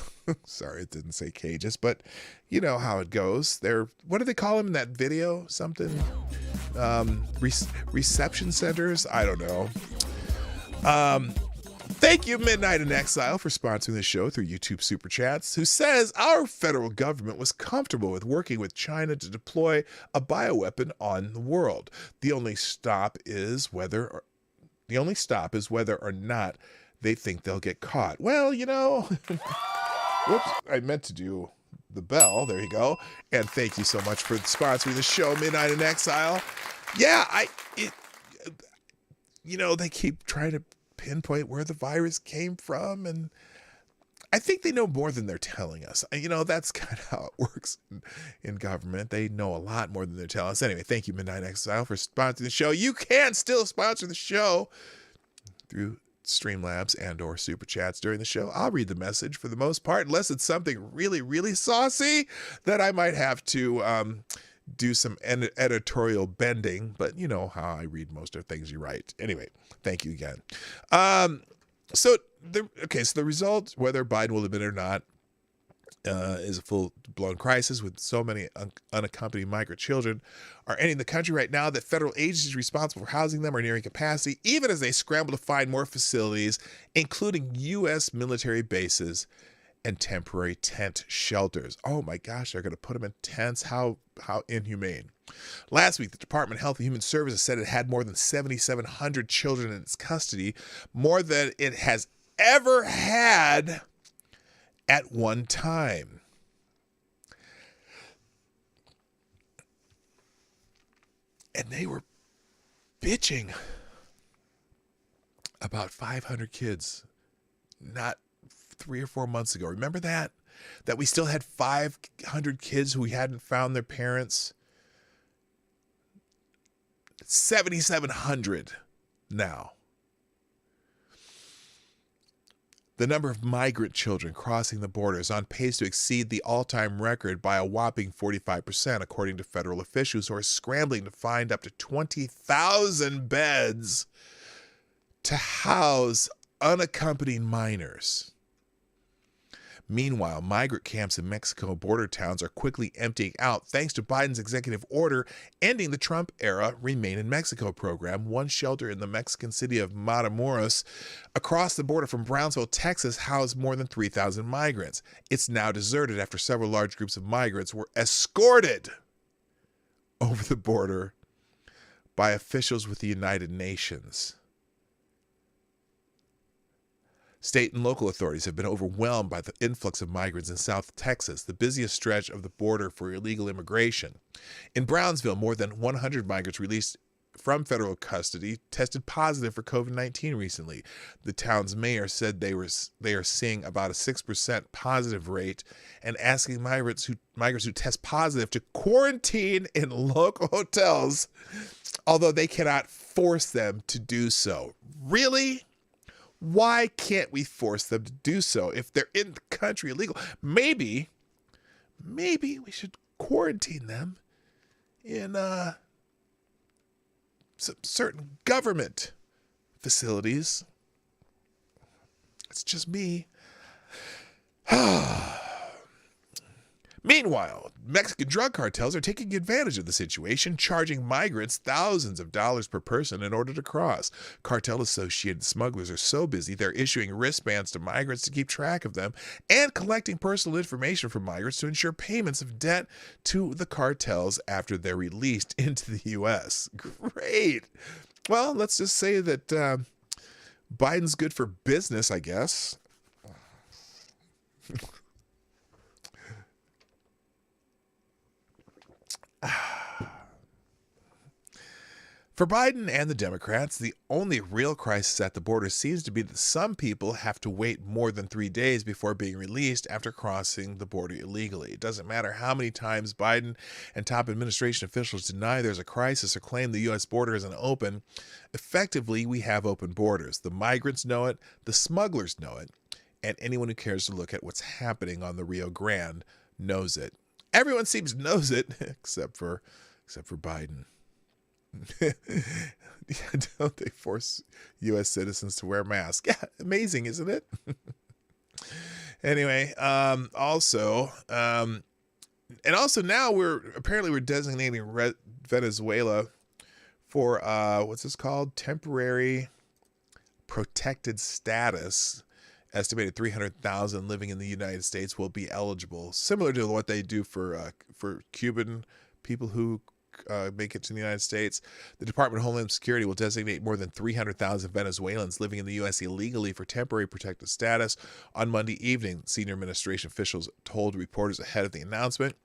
Speaker 1: Sorry, it didn't say cages, but you know how it goes. They're, what do they call them in that video? Something? Reception centers? I don't know. Thank you, Midnight in Exile, for sponsoring the show through YouTube Super Chats, who says our federal government was comfortable with working with China to deploy a bioweapon on the world. The only stop is whether or not they think they'll get caught. Well, you know, whoops, I meant to do the bell. There you go. And thank you so much for sponsoring the show, Midnight in Exile. Yeah, they keep trying to pinpoint where the virus came from, and I think they know more than they're telling us. You know, that's kind of how it works in government. They know a lot more than they're telling us. Anyway, thank you, Midnight Exile, for sponsoring the show. You can still sponsor the show through Streamlabs and or Super Chats during the show. I'll read the message for the most part, unless it's something really, really saucy that I might have to do some editorial bending, but you know how I read most of the things you write. Anyway, thank you again. So the result, whether Biden will admit it or not, is a full-blown crisis with so many unaccompanied migrant children are entering the country right now that federal agencies responsible for housing them are nearing capacity, even as they scramble to find more facilities, including U.S. military bases and temporary tent shelters. Oh my gosh, they're going to put them in tents. How inhumane. Last week, the Department of Health and Human Services said it had more than 7,700 children in its custody, more than it has ever had at one time. And they were bitching about 500 kids not 3 or 4 months ago. Remember that? That we still had 500 kids who hadn't found their parents. 7,700 now. The number of migrant children crossing the border is on pace to exceed the all-time record by a whopping 45%, according to federal officials who are scrambling to find up to 20,000 beds to house unaccompanied minors. Meanwhile, migrant camps in Mexico border towns are quickly emptying out thanks to Biden's executive order ending the Trump-era Remain in Mexico program. One shelter in the Mexican city of Matamoros across the border from Brownsville, Texas, housed more than 3,000 migrants. It's now deserted after several large groups of migrants were escorted over the border by officials with the United Nations. State and local authorities have been overwhelmed by the influx of migrants in South Texas, the busiest stretch of the border for illegal immigration. In Brownsville, more than 100 migrants released from federal custody tested positive for COVID-19 recently. The town's mayor said they are seeing about a 6% positive rate and asking migrants who test positive to quarantine in local hotels, although they cannot force them to do so. Really? Why can't we force them to do so if they're in the country illegal? Maybe we should quarantine them in certain government facilities. It's just me. Meanwhile, Mexican drug cartels are taking advantage of the situation, charging migrants thousands of dollars per person in order to cross. Cartel-associated smugglers are so busy they're issuing wristbands to migrants to keep track of them and collecting personal information from migrants to ensure payments of debt to the cartels after they're released into the U.S. Great. Well, let's just say that Biden's good for business, I guess. For Biden and the Democrats, the only real crisis at the border seems to be that some people have to wait more than 3 days before being released after crossing the border illegally. It doesn't matter how many times Biden and top administration officials deny there's a crisis or claim the U.S. border isn't open. Effectively, we have open borders. The migrants know it, the smugglers know it, and anyone who cares to look at what's happening on the Rio Grande knows it. Everyone seems to knows it, except for Biden. Don't they force U.S. citizens to wear masks? Yeah, amazing, isn't it? Anyway, also now we're designating Venezuela for what's this called? Temporary protected status. Estimated 300,000 living in the United States will be eligible, similar to what they do for Cuban people who make it to the United States. The Department of Homeland Security will designate more than 300,000 Venezuelans living in the U.S. illegally for temporary protected status. On Monday evening, senior administration officials told reporters ahead of the announcement.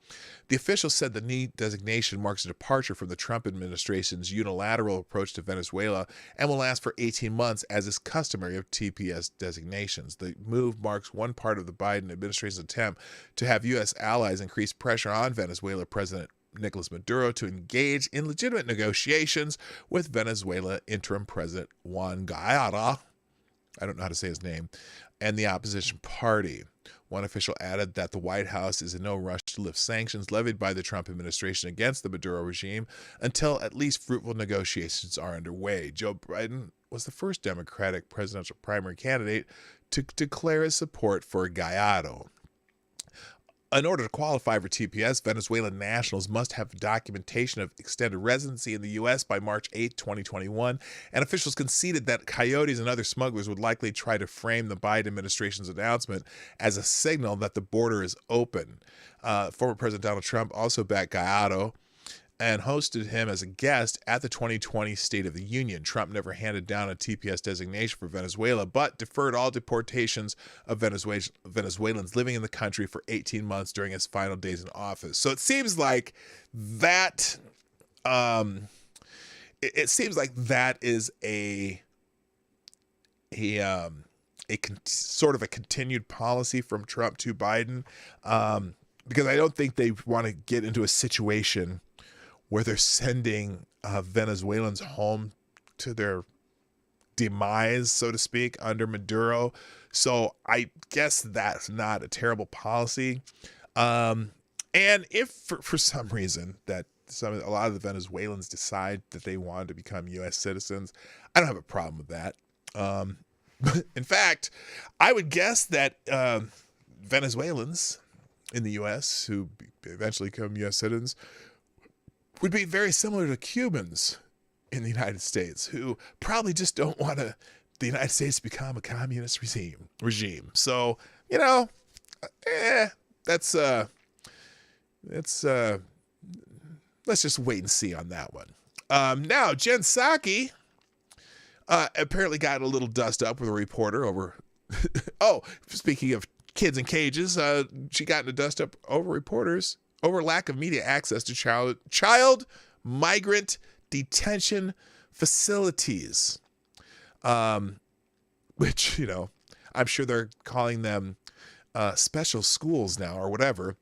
Speaker 1: The officials said the new designation marks a departure from the Trump administration's unilateral approach to Venezuela and will last for 18 months, as is customary of TPS designations. The move marks one part of the Biden administration's attempt to have U.S. allies increase pressure on Venezuela President Nicolas Maduro to engage in legitimate negotiations with Venezuela interim President Juan Guaidó, I don't know how to say his name, and the opposition party. One official added that the White House is in no rush to lift sanctions levied by the Trump administration against the Maduro regime until at least fruitful negotiations are underway. Joe Biden was the first Democratic presidential primary candidate to declare his support for Guaidó. In order to qualify for TPS, Venezuelan nationals must have documentation of extended residency in the U.S. by March 8, 2021, and officials conceded that coyotes and other smugglers would likely try to frame the Biden administration's announcement as a signal that the border is open. Former President Donald Trump also backed Guaidó and hosted him as a guest at the 2020 State of the Union. Trump never handed down a TPS designation for Venezuela, but deferred all deportations of Venezuelans living in the country for 18 months during his final days in office. So it seems like that, is sort of a continued policy from Trump to Biden, because I don't think they want to get into a situation where they're sending Venezuelans home to their demise, so to speak, under Maduro. So I guess that's not a terrible policy. And if for some reason that a lot of the Venezuelans decide that they want to become U.S. citizens, I don't have a problem with that. In fact, I would guess that Venezuelans in the U.S. who eventually become U.S. citizens would be very similar to Cubans in the United States, who probably just don't want the United States to become a communist regime. So, let's just wait and see on that one. Now, Jen Psaki apparently got a little dust up with a reporter over. Oh, speaking of kids in cages, she got in a dust up over reporters over lack of media access to child migrant detention facilities, which, I'm sure they're calling them special schools now or whatever.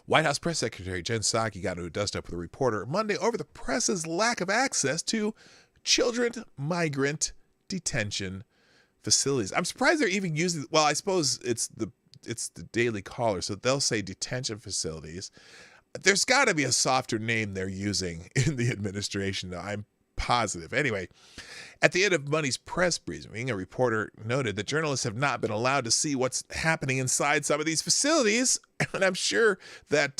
Speaker 1: White House Press Secretary Jen Psaki got into a dust up with a reporter Monday over the press's lack of access to children migrant detention facilities. I'm surprised they're even using, well, I suppose it's the Daily Caller, so they'll say detention facilities. There's got to be a softer name they're using in the administration. I'm positive. Anyway, at the end of Monday's press briefing, a reporter noted that journalists have not been allowed to see what's happening inside some of these facilities. And I'm sure that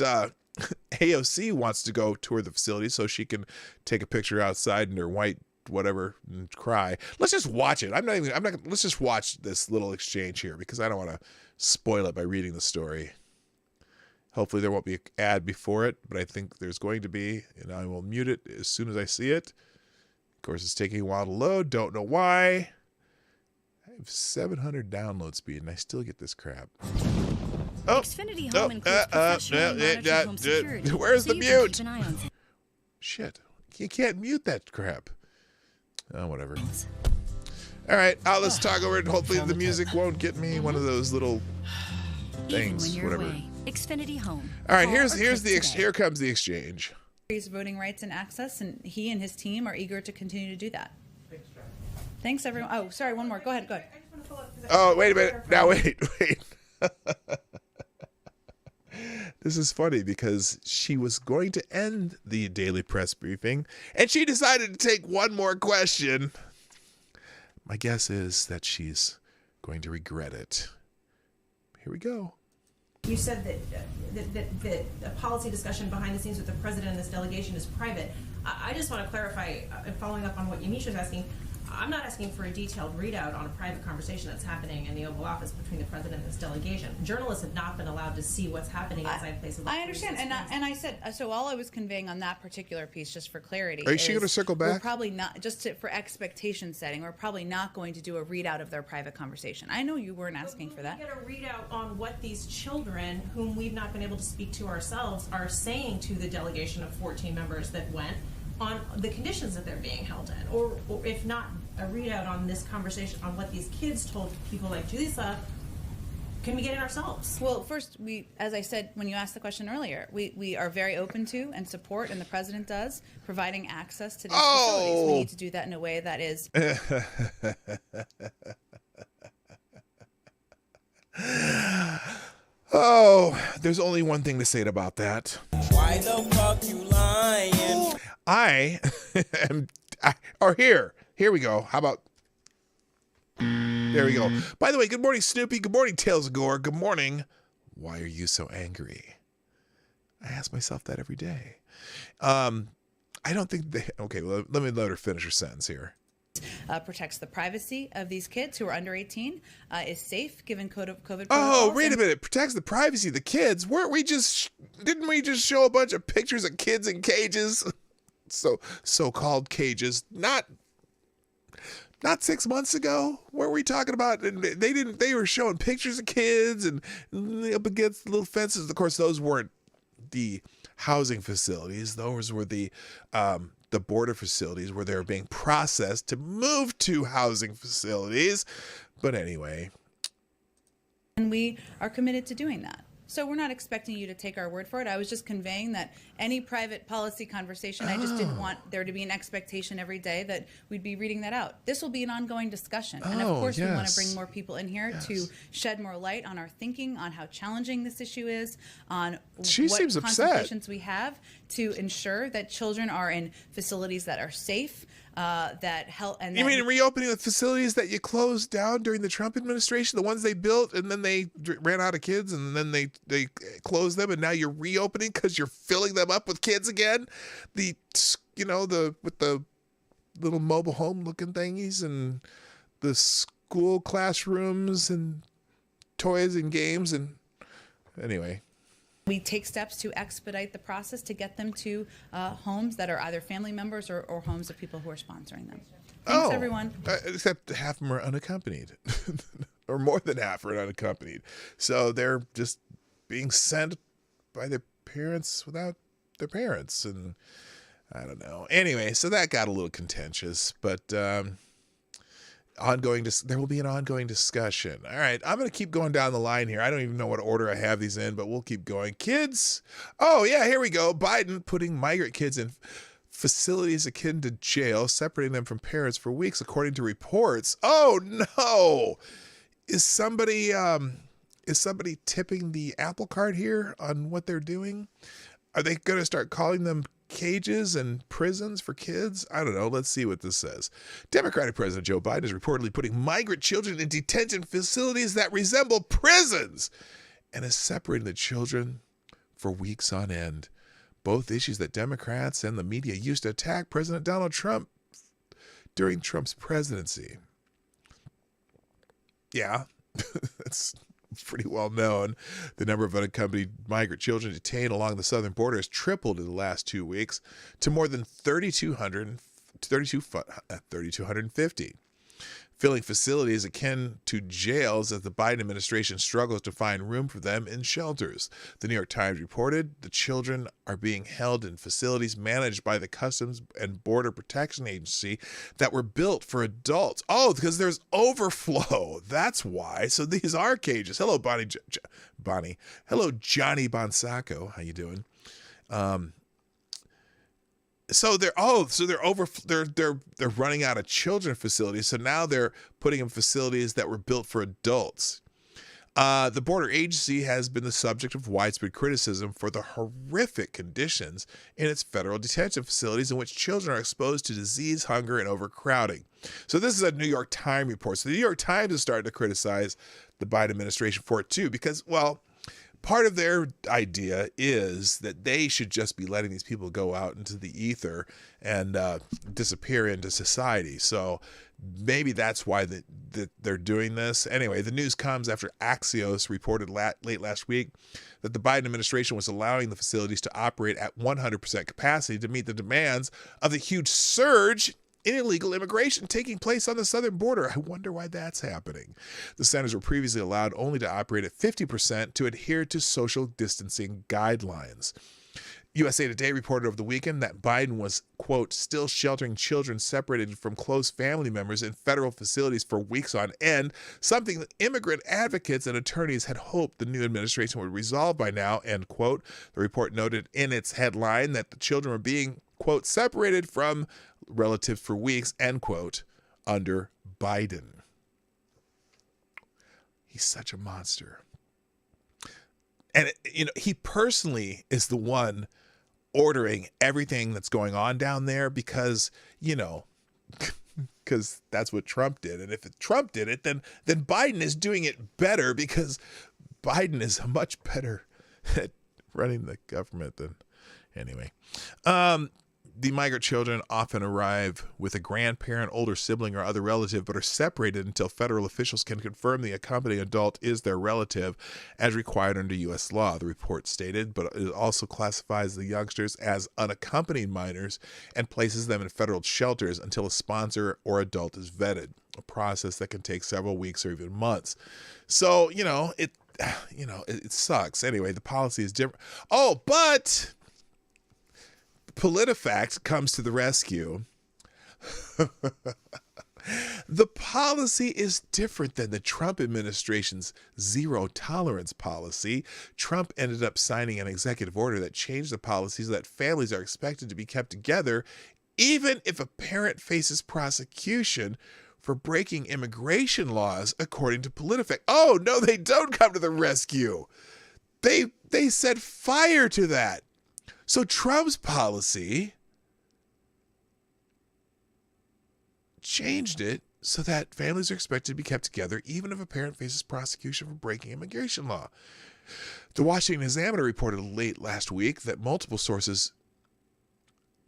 Speaker 1: AOC wants to go tour the facility so she can take a picture outside in her white whatever and cry. Let's just watch it. Let's just watch this little exchange here because I don't want to spoil it by reading the story. Hopefully there won't be an ad before it, but I think there's going to be, and I will mute it as soon as I see it. Of course, it's taking a while to load. Don't know why. I have 700 download speed, and I still get this crap. Oh,
Speaker 8: Xfinity Home includes professional monitored home security,
Speaker 1: where's
Speaker 8: so
Speaker 1: the
Speaker 8: you can
Speaker 1: mute?
Speaker 8: keep an eye on things.
Speaker 1: Shit. You can't mute that crap. Oh, whatever. All right, let's talk over it. Hopefully the music won't get me one of those little things.
Speaker 8: Even when you're
Speaker 1: whatever.
Speaker 8: away. Xfinity Home.
Speaker 1: All right,
Speaker 8: Call
Speaker 1: here comes the exchange.
Speaker 9: Voting rights and access, and he and his team are eager to continue to do that. Thanks, everyone. Oh, sorry, one more. Go ahead.
Speaker 1: Oh, wait a minute. Now, wait. This is funny because she was going to end the daily press briefing, and she decided to take one more question. My guess is that she's going to regret it. Here we go.
Speaker 10: You said that a policy discussion behind the scenes with the president and this delegation is private. I just want to clarify, following up on what Yamisha was asking, I'm not asking for a detailed readout on a private conversation that's happening in the Oval Office between the president and this delegation. Journalists have not been allowed to see what's happening inside places.
Speaker 9: I understand, and I said, so all I was conveying on that particular piece, just for clarity,
Speaker 1: Are you going to circle back?
Speaker 9: We're probably not, for expectation setting, we're probably not going to do a readout of their private conversation. I know you weren't asking for that.
Speaker 10: We get a readout on what these children, whom we've not been able to speak to ourselves, are saying to the delegation of 14 members that went on the conditions that they're being held in, or if not a readout on this conversation on what these kids told people like Julissa, can we get it ourselves?
Speaker 9: Well, first, as I said when you asked the question earlier, we are very open to and support, and the president does, providing access to these facilities. We need to do that in a way that is...
Speaker 1: Oh, there's only one thing to say about that.
Speaker 11: Why the fuck you lying?
Speaker 1: Here we go. How about... There we go. By the way, good morning, Snoopy. Good morning, Tails of Gore. Good morning. Why are you so angry? I ask myself that every day. I don't think they... Okay, well, let me let her finish her sentence here.
Speaker 9: Protects the privacy of these kids who are under 18, is safe given COVID protocols.
Speaker 1: Oh, wait a minute. Protects the privacy of the kids. Didn't we just show a bunch of pictures of kids in cages? So-called cages. Not 6 months ago. What were we talking about? They were showing pictures of kids and up against little fences. Of course, those weren't the housing facilities. Those were the border facilities where they were being processed to move to housing facilities. But anyway.
Speaker 9: And we are committed to doing that. So we're not expecting you to take our word for it. I was just conveying that any private policy conversation, I just didn't want there to be an expectation every day that we'd be reading that out. This will be an ongoing discussion. And of course, we want to bring more people in here to shed more light on our thinking, on how challenging this issue is, on what consultations we have to ensure that children are in facilities that are safe, that help. And
Speaker 1: you mean reopening the facilities that you closed down during the Trump administration, the ones they built and then they ran out of kids and then they closed them and now you're reopening because you're filling them up with kids again? With the little mobile home looking thingies and the school classrooms and toys and games and anyway.
Speaker 9: We take steps to expedite the process to get them to homes that are either family members or homes of people who are sponsoring them. Thanks, everyone.
Speaker 1: Except half of them are unaccompanied, or more than half are unaccompanied. So they're just being sent by their parents without their parents. And I don't know. Anyway, so that got a little contentious, but there will be an ongoing discussion. All right, I'm going to keep going down the line here. I don't even know what order I have these in, but we'll keep going. Kids. Oh, yeah, here we go. Biden putting migrant kids in facilities akin to jail, separating them from parents for weeks, according to reports. Oh, no. Is somebody tipping the apple cart here on what they're doing? Are they going to start calling them cages and prisons for kids? I don't know. Let's see what this says. Democratic President Joe Biden is reportedly putting migrant children in detention facilities that resemble prisons and is separating the children for weeks on end. Both issues that Democrats and the media used to attack President Donald Trump during Trump's presidency. Yeah, that's pretty well known. The number of unaccompanied migrant children detained along the southern border has tripled in the last 2 weeks to more than 3,250. Filling facilities akin to jails as the Biden administration struggles to find room for them in shelters. The New York Times reported the children are being held in facilities managed by the Customs and Border Protection Agency that were built for adults. Oh, because there's overflow. That's why. So these are cages. Hello, Bonnie. Hello, Johnny Bonsacco. How you doing? So they're running out of children facilities. So now they're putting in facilities that were built for adults. The border agency has been the subject of widespread criticism for the horrific conditions in its federal detention facilities in which children are exposed to disease, hunger, and overcrowding. So this is a New York Times report. So the New York Times is starting to criticize the Biden administration for it too, because, well, part of their idea is that they should just be letting these people go out into the ether and disappear into society. So maybe that's why they're doing this. Anyway, the news comes after Axios reported late last week that the Biden administration was allowing the facilities to operate at 100% capacity to meet the demands of the huge surge in illegal immigration taking place on the southern border. I wonder why that's happening. The centers were previously allowed only to operate at 50% to adhere to social distancing guidelines. USA Today reported over the weekend that Biden was, quote, still sheltering children separated from close family members in federal facilities for weeks on end, something that immigrant advocates and attorneys had hoped the new administration would resolve by now, end quote. The report noted in its headline that the children were being, quote, separated from relatives for weeks, end quote, under Biden. He's such a monster. And, he personally is the one ordering everything that's going on down there because, because that's what Trump did. And if Trump did it, then Biden is doing it better because Biden is much better at running the government than anyway. The migrant children often arrive with a grandparent, older sibling, or other relative, but are separated until federal officials can confirm the accompanying adult is their relative, as required under U.S. law, the report stated, but it also classifies the youngsters as unaccompanied minors and places them in federal shelters until a sponsor or adult is vetted, a process that can take several weeks or even months. So, it sucks. Anyway, the policy is different. Oh, but PolitiFact comes to the rescue. The policy is different than the Trump administration's zero tolerance policy. Trump ended up signing an executive order that changed the policy so that families are expected to be kept together even if a parent faces prosecution for breaking immigration laws, according to PolitiFact. Oh, no, they don't come to the rescue. They set fire to that. So Trump's policy changed it so that families are expected to be kept together even if a parent faces prosecution for breaking immigration law. The Washington Examiner reported late last week that multiple sources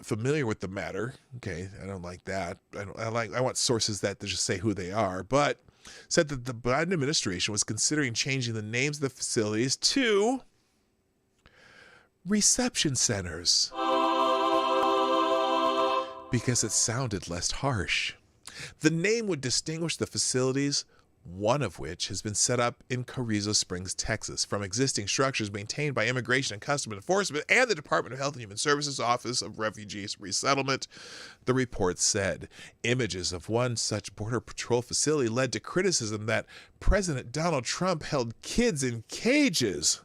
Speaker 1: familiar with the matter, okay, I don't like that. I want sources that just say who they are, but said that the Biden administration was considering changing the names of the facilities to reception centers because it sounded less harsh. The name would distinguish the facilities, one of which has been set up in Carrizo Springs, Texas, from existing structures maintained by Immigration and Customs Enforcement and the Department of Health and Human Services Office of Refugees Resettlement, the report said. Images of one such Border Patrol facility led to criticism that President Donald Trump held kids in cages.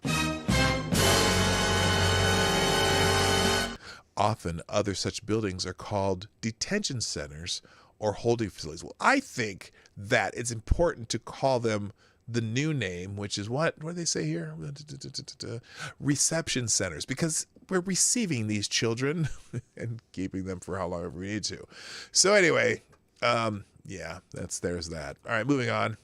Speaker 1: Often, other such buildings are called detention centers or holding facilities. Well, I think that it's important to call them the new name, which is what do they say here? Reception centers, because we're receiving these children and keeping them for how long we need to. So anyway, yeah, there's that. All right, moving on.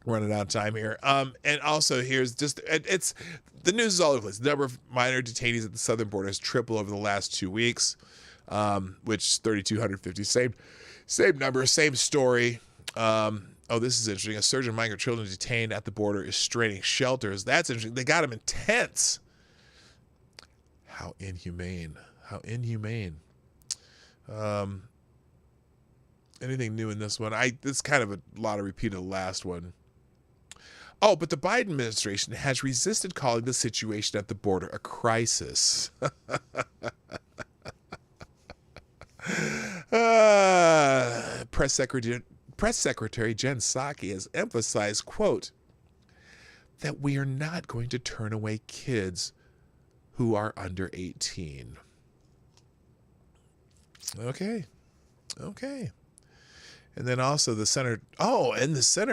Speaker 1: Running out of time here. And also here's just, it's, the news is all over the place. The number of minor detainees at the southern border has tripled over the last 2 weeks, which 3,250, same number, same story. Oh, this is interesting. A surge in migrant children detained at the border is straining shelters. That's interesting. They got them in tents. How inhumane. How inhumane. Anything new in this one? This is kind of a lot of repeat of the last one. Oh, but the Biden administration has resisted calling the situation at the border a crisis. Press Secretary Jen Psaki has emphasized, quote, that we are not going to turn away kids who are under 18. Okay. And then also the Center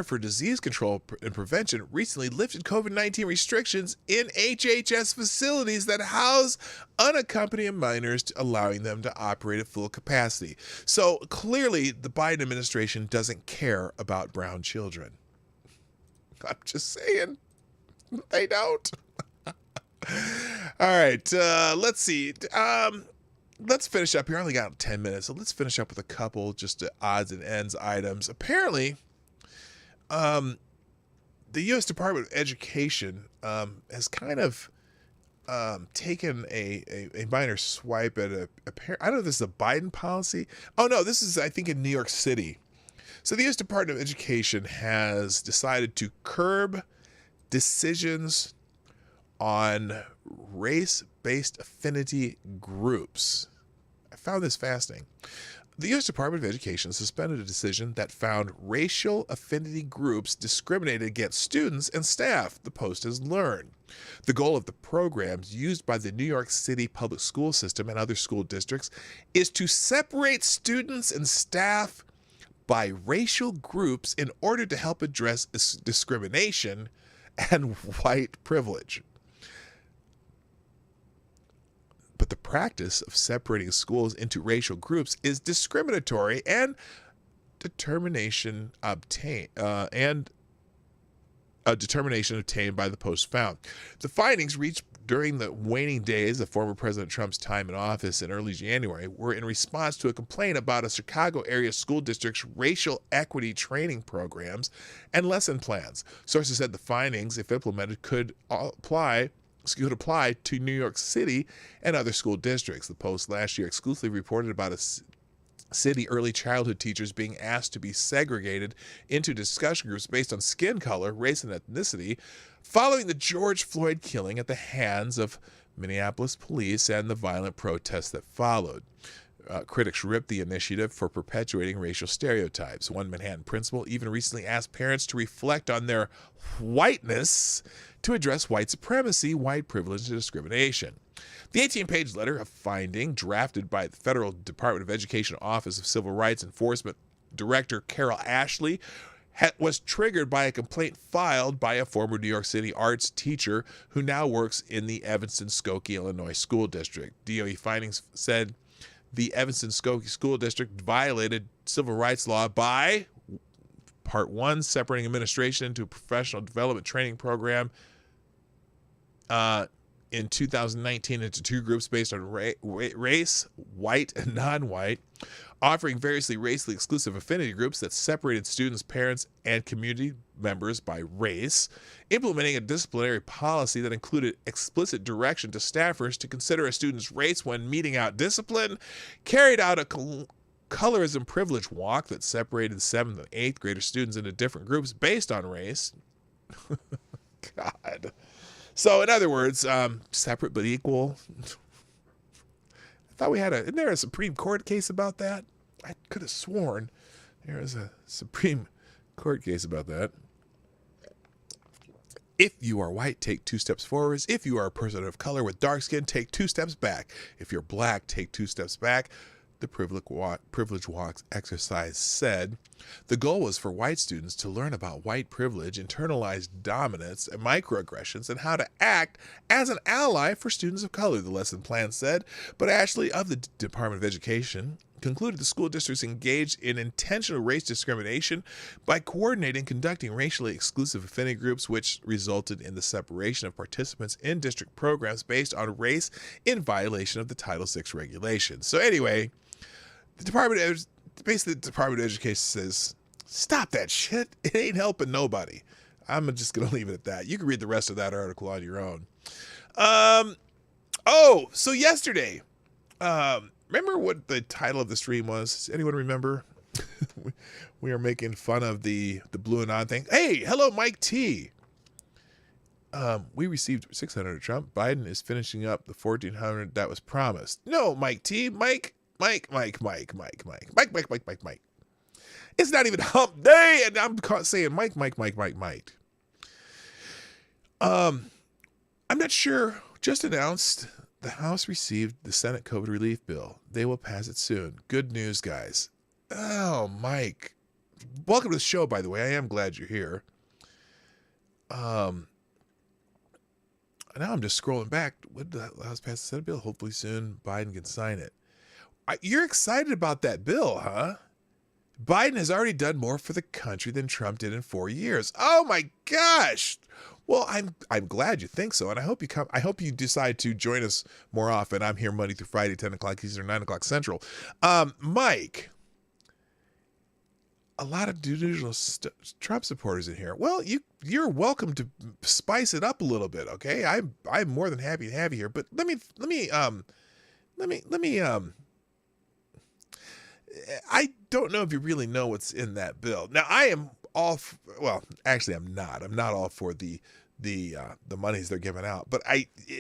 Speaker 1: for Disease Control and Prevention recently lifted COVID-19 restrictions in HHS facilities that house unaccompanied minors, allowing them to operate at full capacity. So clearly the Biden administration doesn't care about brown children. I'm just saying, they don't. All right, let's see. Let's finish up here. I only got 10 minutes, so let's finish up with a couple just odds and ends items. Apparently, the U.S. Department of Education has kind of taken a minor swipe at I don't know if this is a Biden policy. Oh, no, this is, I think, in New York City. So the U.S. Department of Education has decided to curb decisions on race-based affinity groups. I found this fascinating. The U.S. Department of Education suspended a decision that found racial affinity groups discriminated against students and staff, the Post has learned. The goal of the programs used by the New York City public school system and other school districts is to separate students and staff by racial groups in order to help address discrimination and white privilege. But the practice of separating schools into racial groups is discriminatory, and determination obtained by the Post found. The findings reached during the waning days of former President Trump's time in office in early January were in response to a complaint about a Chicago area school district's racial equity training programs and lesson plans. Sources said the findings, if implemented, could apply to New York City and other school districts. The Post last year exclusively reported about a city early childhood teachers being asked to be segregated into discussion groups based on skin color, race, and ethnicity following the George Floyd killing at the hands of Minneapolis police and the violent protests that followed. Critics ripped the initiative for perpetuating racial stereotypes. One Manhattan principal even recently asked parents to reflect on their whiteness to address white supremacy, white privilege, and discrimination. The 18-page letter of finding, drafted by the Federal Department of Education Office of Civil Rights Enforcement Director Carol Ashley, was triggered by a complaint filed by a former New York City arts teacher who now works in the Evanston-Skokie, Illinois school district. DOE findings said the Evanston-Skokie school district violated civil rights law by, Part 1, separating administration into a professional development training program in 2019 into two groups based on race, white and non-white, offering variously racially exclusive affinity groups that separated students, parents, and community members by race, implementing a disciplinary policy that included explicit direction to staffers to consider a student's race when meting out discipline, carried out a colorism privilege walk that separated 7th and 8th grader students into different groups based on race. God. So, in other words, separate but equal. I thought we had isn't there a Supreme Court case about that? I could have sworn there was a Supreme Court case about that. If you are white, take 2 steps forwards. If you are a person of color with dark skin, take 2 steps back. If you're black, take 2 steps back. the Privilege Walks exercise said the goal was for white students to learn about white privilege, internalized dominance, and microaggressions, and how to act as an ally for students of color, the lesson plan said. But Ashley of the Department of Education concluded the school districts engaged in intentional race discrimination by coordinating and conducting racially exclusive affinity groups, which resulted in the separation of participants in district programs based on race in violation of the Title VI regulations. So anyway, the Department of Education says, stop that shit. It ain't helping nobody. I'm just going to leave it at that. You can read the rest of that article on your own. So yesterday, remember what the title of the stream was? Does anyone remember? We are making fun of the blue and on thing. Hey, hello, Mike T. We received 600 Trump. Biden is finishing up the 1,400 that was promised. No, Mike T. Mike. It's not even hump day, and I'm saying Mike. I'm not sure. Just announced the House received the Senate COVID relief bill. They will pass it soon. Good news, guys. Oh, Mike. Welcome to the show, by the way. I am glad you're here. Now I'm just scrolling back. When the House pass the Senate bill? Hopefully soon Biden can sign it. You're excited about that bill, huh? Biden has already done more for the country than Trump did in 4 years. Oh my gosh. Well, I'm glad you think so, and I hope you come. I hope you decide to join us more often. I'm here Monday through Friday, 10 o'clock Eastern, 9 o'clock Central. Mike, a lot of usual Trump supporters in here. Well, you're welcome to spice it up a little bit, okay? I'm more than happy to have you here, but let me I don't know if you really know what's in that bill. Now, I am all well, actually I'm not. I'm not all for the monies they're giving out. But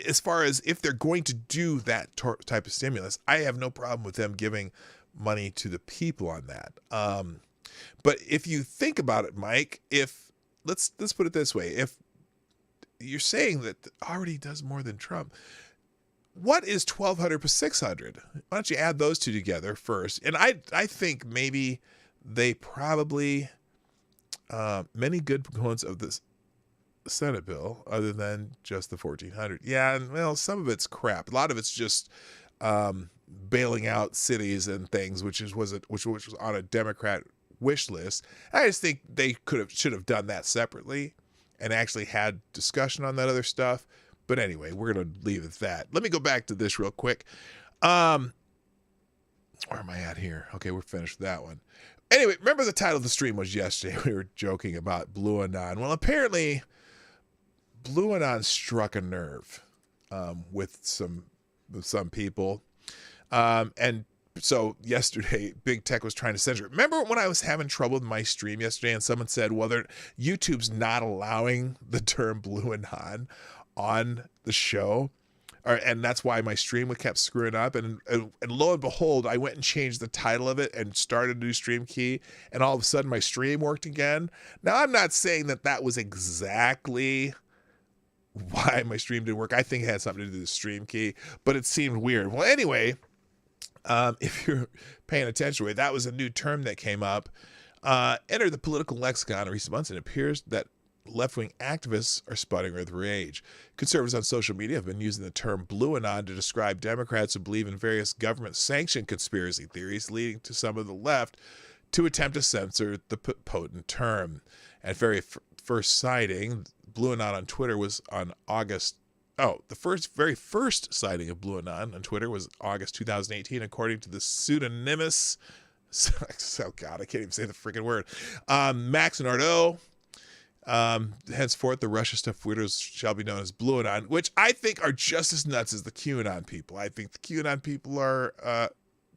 Speaker 1: as far as if they're going to do that type of stimulus, I have no problem with them giving money to the people on that. But if you think about it, Mike, let's put it this way, if you're saying that already does more than Trump, what is 1,200 plus 600? Why don't you add those two together first? And I think maybe they probably many good components of this Senate bill, other than just the 1,400. Yeah, and well, some of it's crap. A lot of it's just bailing out cities and things, which was on a Democrat wish list. I just think they should have done that separately and actually had discussion on that other stuff. But anyway, we're going to leave it at that. Let me go back to this real quick. Where am I at here? Okay, we're finished with that one. Anyway, remember the title of the stream was yesterday. We were joking about Blue Anon. Well, apparently, Blue Anon struck a nerve with some people. And so yesterday, Big Tech was trying to censor it. Remember when I was having trouble with my stream yesterday and someone said, well, YouTube's not allowing the term Blue Anon on the show, and that's why my stream kept screwing up, and lo and behold, I went and changed the title of it and started a new stream key, and all of a sudden my stream worked again. Now, I'm not saying that was exactly why my stream didn't work. I think it had something to do with the stream key, but it seemed weird. Well, anyway, if you're paying attention, that was a new term that came up. Entered the political lexicon in recent months, and it appears that left-wing activists are spotting with rage. Conservatives on social media have been using the term Blue Anon to describe Democrats who believe in various government-sanctioned conspiracy theories, leading to some of the left to attempt to censor the potent term. At very first sighting, Blue Anon on Twitter was on August. Oh, the very first sighting of Blue Anon on Twitter was August 2018, according to the pseudonymous. Oh God, I can't even say the freaking word. Max Nardo. Henceforth, the Russia stuff Twitters shall be known as Blue Anon, which I think are just as nuts as the QAnon people. I think the QAnon people are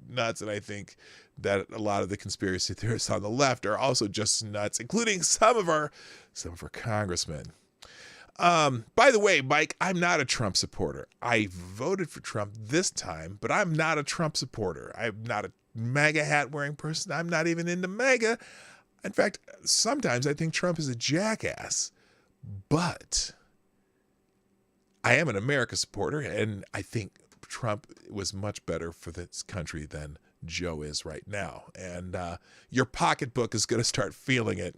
Speaker 1: nuts, and I think that a lot of the conspiracy theorists on the left are also just nuts, including some of our congressmen. By the way, Mike, I'm not a Trump supporter. I voted for Trump this time, but I'm not a Trump supporter. I'm not a MAGA hat wearing person. I'm not even into MAGA. In fact, sometimes I think Trump is a jackass, but I am an America supporter, and I think Trump was much better for this country than Joe is right now. And your pocketbook is going to start feeling it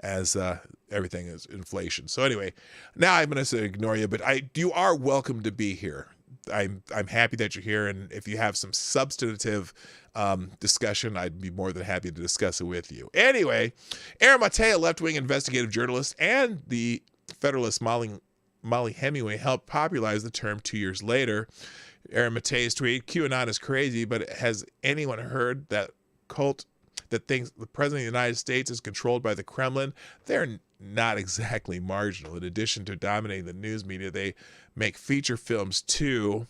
Speaker 1: as everything is inflation. So anyway, now I'm going to ignore you, but you are welcome to be here. I'm happy that you're here, and if you have some substantive discussion, I'd be more than happy to discuss it with you. Anyway, Aaron Maté, a left-wing investigative journalist, and the Federalist Molly Hemingway helped popularize the term 2 years later. Aaron Maté's tweet, QAnon is crazy, but has anyone heard that cult that thinks the president of the United States is controlled by the Kremlin? They're not exactly marginal. In addition to dominating the news media, they make feature films too,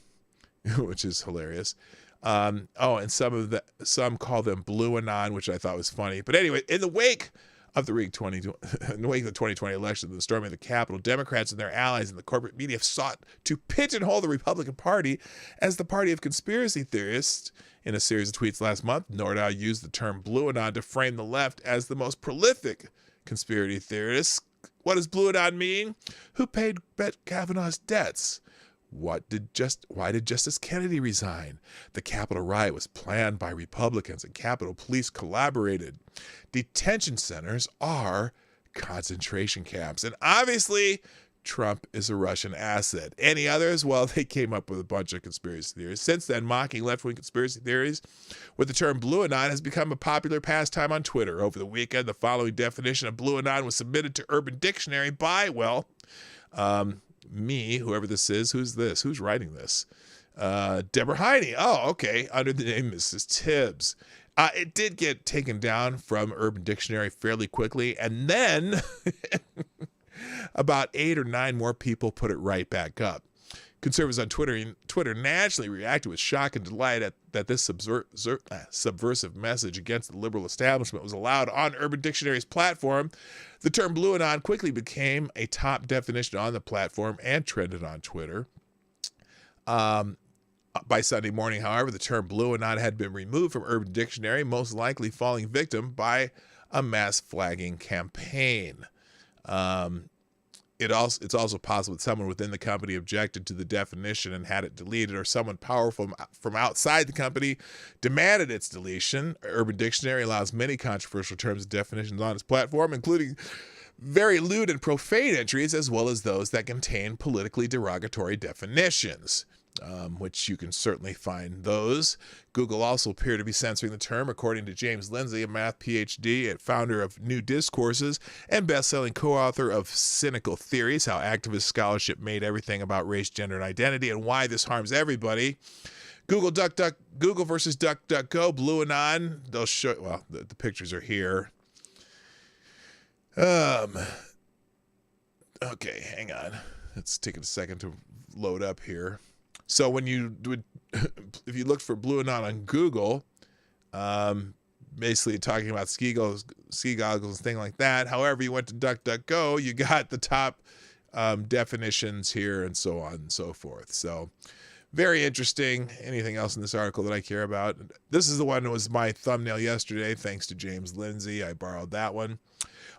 Speaker 1: which is hilarious. And some call them Blue Anon, which I thought was funny. But anyway, in the wake of the 2020 election and the storming of the Capitol, Democrats and their allies in the corporate media have sought to pigeonhole the Republican Party as the party of conspiracy theorists. In a series of tweets last month, Nordau used the term Blue Anon to frame the left as the most prolific conspiracy theorists. What does Blue Anon mean? Who paid Brett Kavanaugh's debts? Why did Justice Kennedy resign? The Capitol riot was planned by Republicans and Capitol Police collaborated. Detention centers are concentration camps. And obviously, Trump is a Russian asset. Any others? Well, they came up with a bunch of conspiracy theories. Since then, mocking left-wing conspiracy theories with the term Blue Anon has become a popular pastime on Twitter. Over the weekend, the following definition of Blue Anon was submitted to Urban Dictionary by, me, whoever this is. Who's this? Who's writing this? Deborah Heine. Oh, okay. Under the name Mrs. Tibbs. It did get taken down from Urban Dictionary fairly quickly, and then about 8 or 9 more people put it right back up. Conservatives on Twitter naturally reacted with shock and delight that this subversive message against the liberal establishment was allowed on Urban Dictionary's platform. The term Blue Anon quickly became a top definition on the platform and trended on Twitter. By Sunday morning, however, the term Blue Anon had been removed from Urban Dictionary, most likely falling victim by a mass flagging campaign. It's also possible that someone within the company objected to the definition and had it deleted, or someone powerful from outside the company demanded its deletion. Urban Dictionary allows many controversial terms and definitions on its platform, including very lewd and profane entries, as well as those that contain politically derogatory definitions, which you can certainly find those. Google also appear to be censoring the term, according to James Lindsay, a math PhD and founder of New Discourses and best-selling co-author of Cynical Theories, How Activist Scholarship Made Everything About Race, Gender, and Identity, and Why This Harms Everybody. Google versus DuckDuckGo, Blue Anon. They'll show, well, the pictures are here. Okay, hang on. It's taking a second to load up here. So when you would, if you looked for Blue Anon on Google, basically talking about ski goggles and things like that. However, you went to DuckDuckGo, you got the top definitions here and so on and so forth. So very interesting. Anything else in this article that I care about? This is the one that was my thumbnail yesterday, thanks to James Lindsay. I borrowed that one.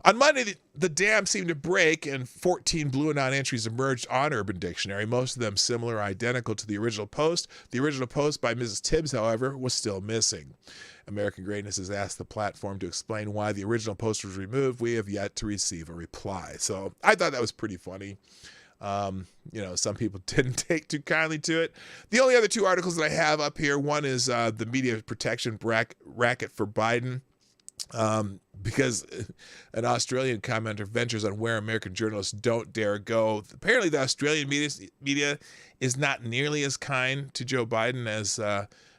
Speaker 1: On Monday, the dam seemed to break and 14 Blue Anon entries emerged on Urban Dictionary, most of them similar or identical to the original post. The original post by Mrs. Tibbs, however, was still missing. American Greatness has asked the platform to explain why the original post was removed. We have yet to receive a reply. So I thought that was pretty funny. Some people didn't take too kindly to it. The only other 2 articles that I have up here, one is the media protection racket for Biden. Because an Australian commenter ventures on where American journalists don't dare go. Apparently, the Australian media is not nearly as kind to Joe Biden as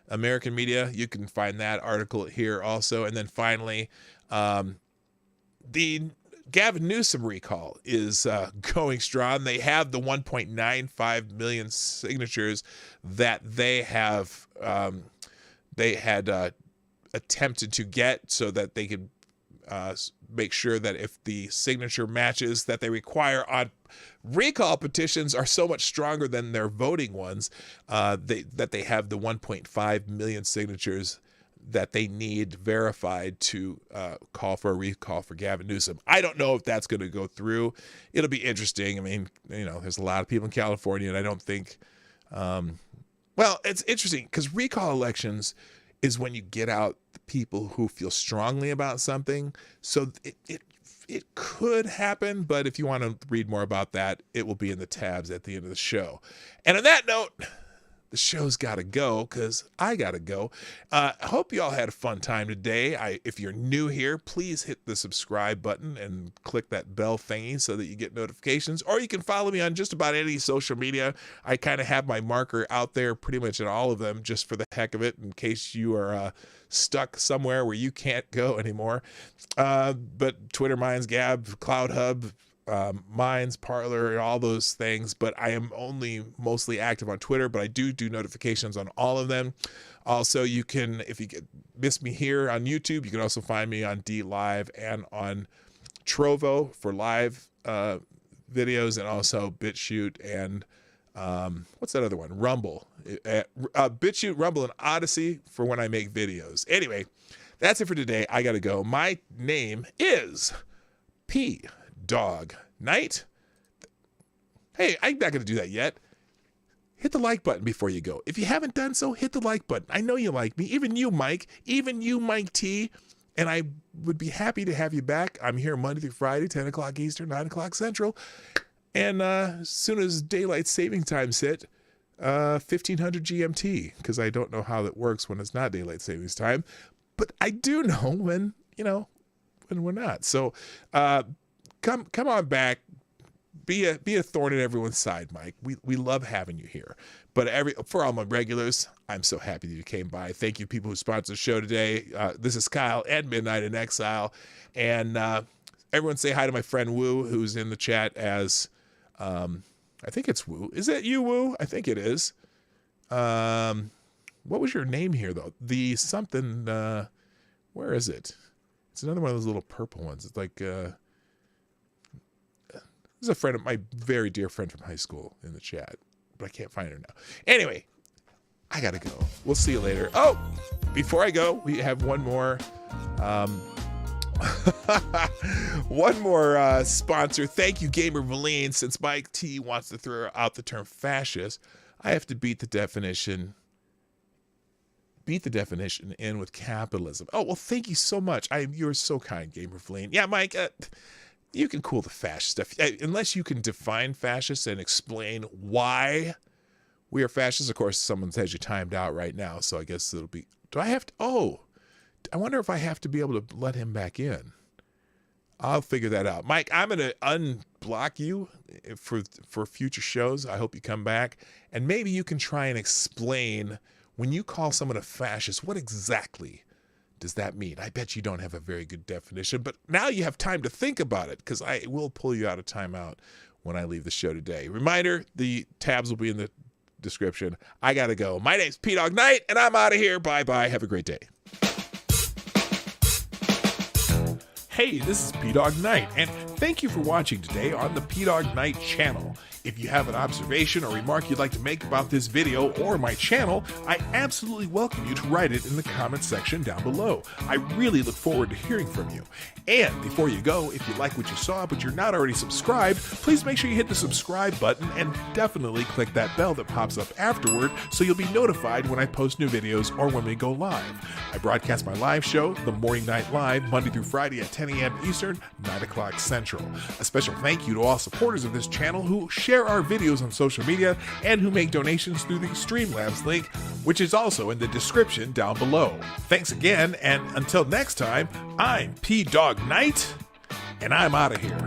Speaker 1: American media. You can find that article here also. And then finally, the Gavin Newsom recall is going strong. They have the 1.95 million signatures that they have attempted to get so that they could make sure that if the signature matches that they require on recall petitions are so much stronger than their voting ones, that they have the 1.5 million signatures that they need verified to call for a recall for Gavin Newsom. I don't know if that's going to go through. It'll be interesting. I mean, there's a lot of people in California, and I don't think, it's interesting because recall elections is when you get out the people who feel strongly about something. So it could happen, but if you want to read more about that, it will be in the tabs at the end of the show. And on that note, the show's got to go because I got to go. I hope you all had a fun time today. If you're new here, please hit the subscribe button and click that bell thingy so that you get notifications. Or you can follow me on just about any social media. I kind of have my marker out there pretty much in all of them just for the heck of it in case you are stuck somewhere where you can't go anymore. But Twitter, Minds, Gab, CloudHub, Minds, Parler, all those things, but I am only mostly active on Twitter, but I do notifications on all of them. Also, you can, if you miss me here on YouTube, you can also find me on DLive and on Trovo for live videos, and also BitChute and what's that other one? Rumble. BitChute, Rumble, and Odyssey for when I make videos. Anyway, that's it for today. I gotta go. My name is Dawg Knight. Hey, I'm not going to do that yet. Hit the like button before you go. If you haven't done so, hit the like button. I know you like me. Even you, Mike. Even you, Mike T. And I would be happy to have you back. I'm here Monday through Friday, 10 o'clock Eastern, 9 o'clock Central. And as soon as daylight saving times hit, 1500 GMT, because I don't know how that works when it's not daylight savings time. But I do know when we're not. So, Come on back. Be a thorn in everyone's side, Mike. We love having you here. But for all my regulars, I'm so happy that you came by. Thank you, people who sponsored the show today. This is Kyle at Midnight in Exile, and everyone say hi to my friend Woo, who's in the chat as I think it's Woo. Is that you, Woo? I think it is. What was your name here though? The something. Where is it? It's another one of those little purple ones. It's like. This is a friend of my very dear friend from high school in the chat, but I can't find her now. Anyway, I gotta go. We'll see you later. Oh, before I go, we have one more sponsor. Thank you, Gamer Valine. Since Mike T wants to throw out the term fascist, I have to beat the definition in with capitalism. Oh, well, thank you so much. You're so kind, Gamer Valine. Yeah, Mike, you can cool the fascist stuff. Unless you can define fascists and explain why we are fascists. Of course, someone has you timed out right now, so I guess it'll be... Do I have to... Oh, I wonder if I have to be able to let him back in. I'll figure that out. Mike, I'm going to unblock you for future shows. I hope you come back. And maybe you can try and explain, when you call someone a fascist, what exactly does that mean? I bet you don't have a very good definition, but now you have time to think about it, because I will pull you out of timeout when I leave the show today. Reminder, the tabs will be in the description. I gotta go. My name's Dawg Knight, and I'm out of here. Bye-bye. Have a great day. Hey, this is Dawg Knight, and thank you for watching today on the Dawg Knight channel. If you have an observation or remark you'd like to make about this video or my channel, I absolutely welcome you to write it in the comment section down below. I really look forward to hearing from you. And before you go, if you like what you saw but you're not already subscribed, please make sure you hit the subscribe button and definitely click that bell that pops up afterward so you'll be notified when I post new videos or when we go live. I broadcast my live show, The Morning Night Live, Monday through Friday at 10 a.m. Eastern, 9 o'clock Central. A special thank you to all supporters of this channel who share our videos on social media and who make donations through the Streamlabs link, which is also in the description down below. Thanks again, and until next time, I'm Dawg Knight, and I'm out of here.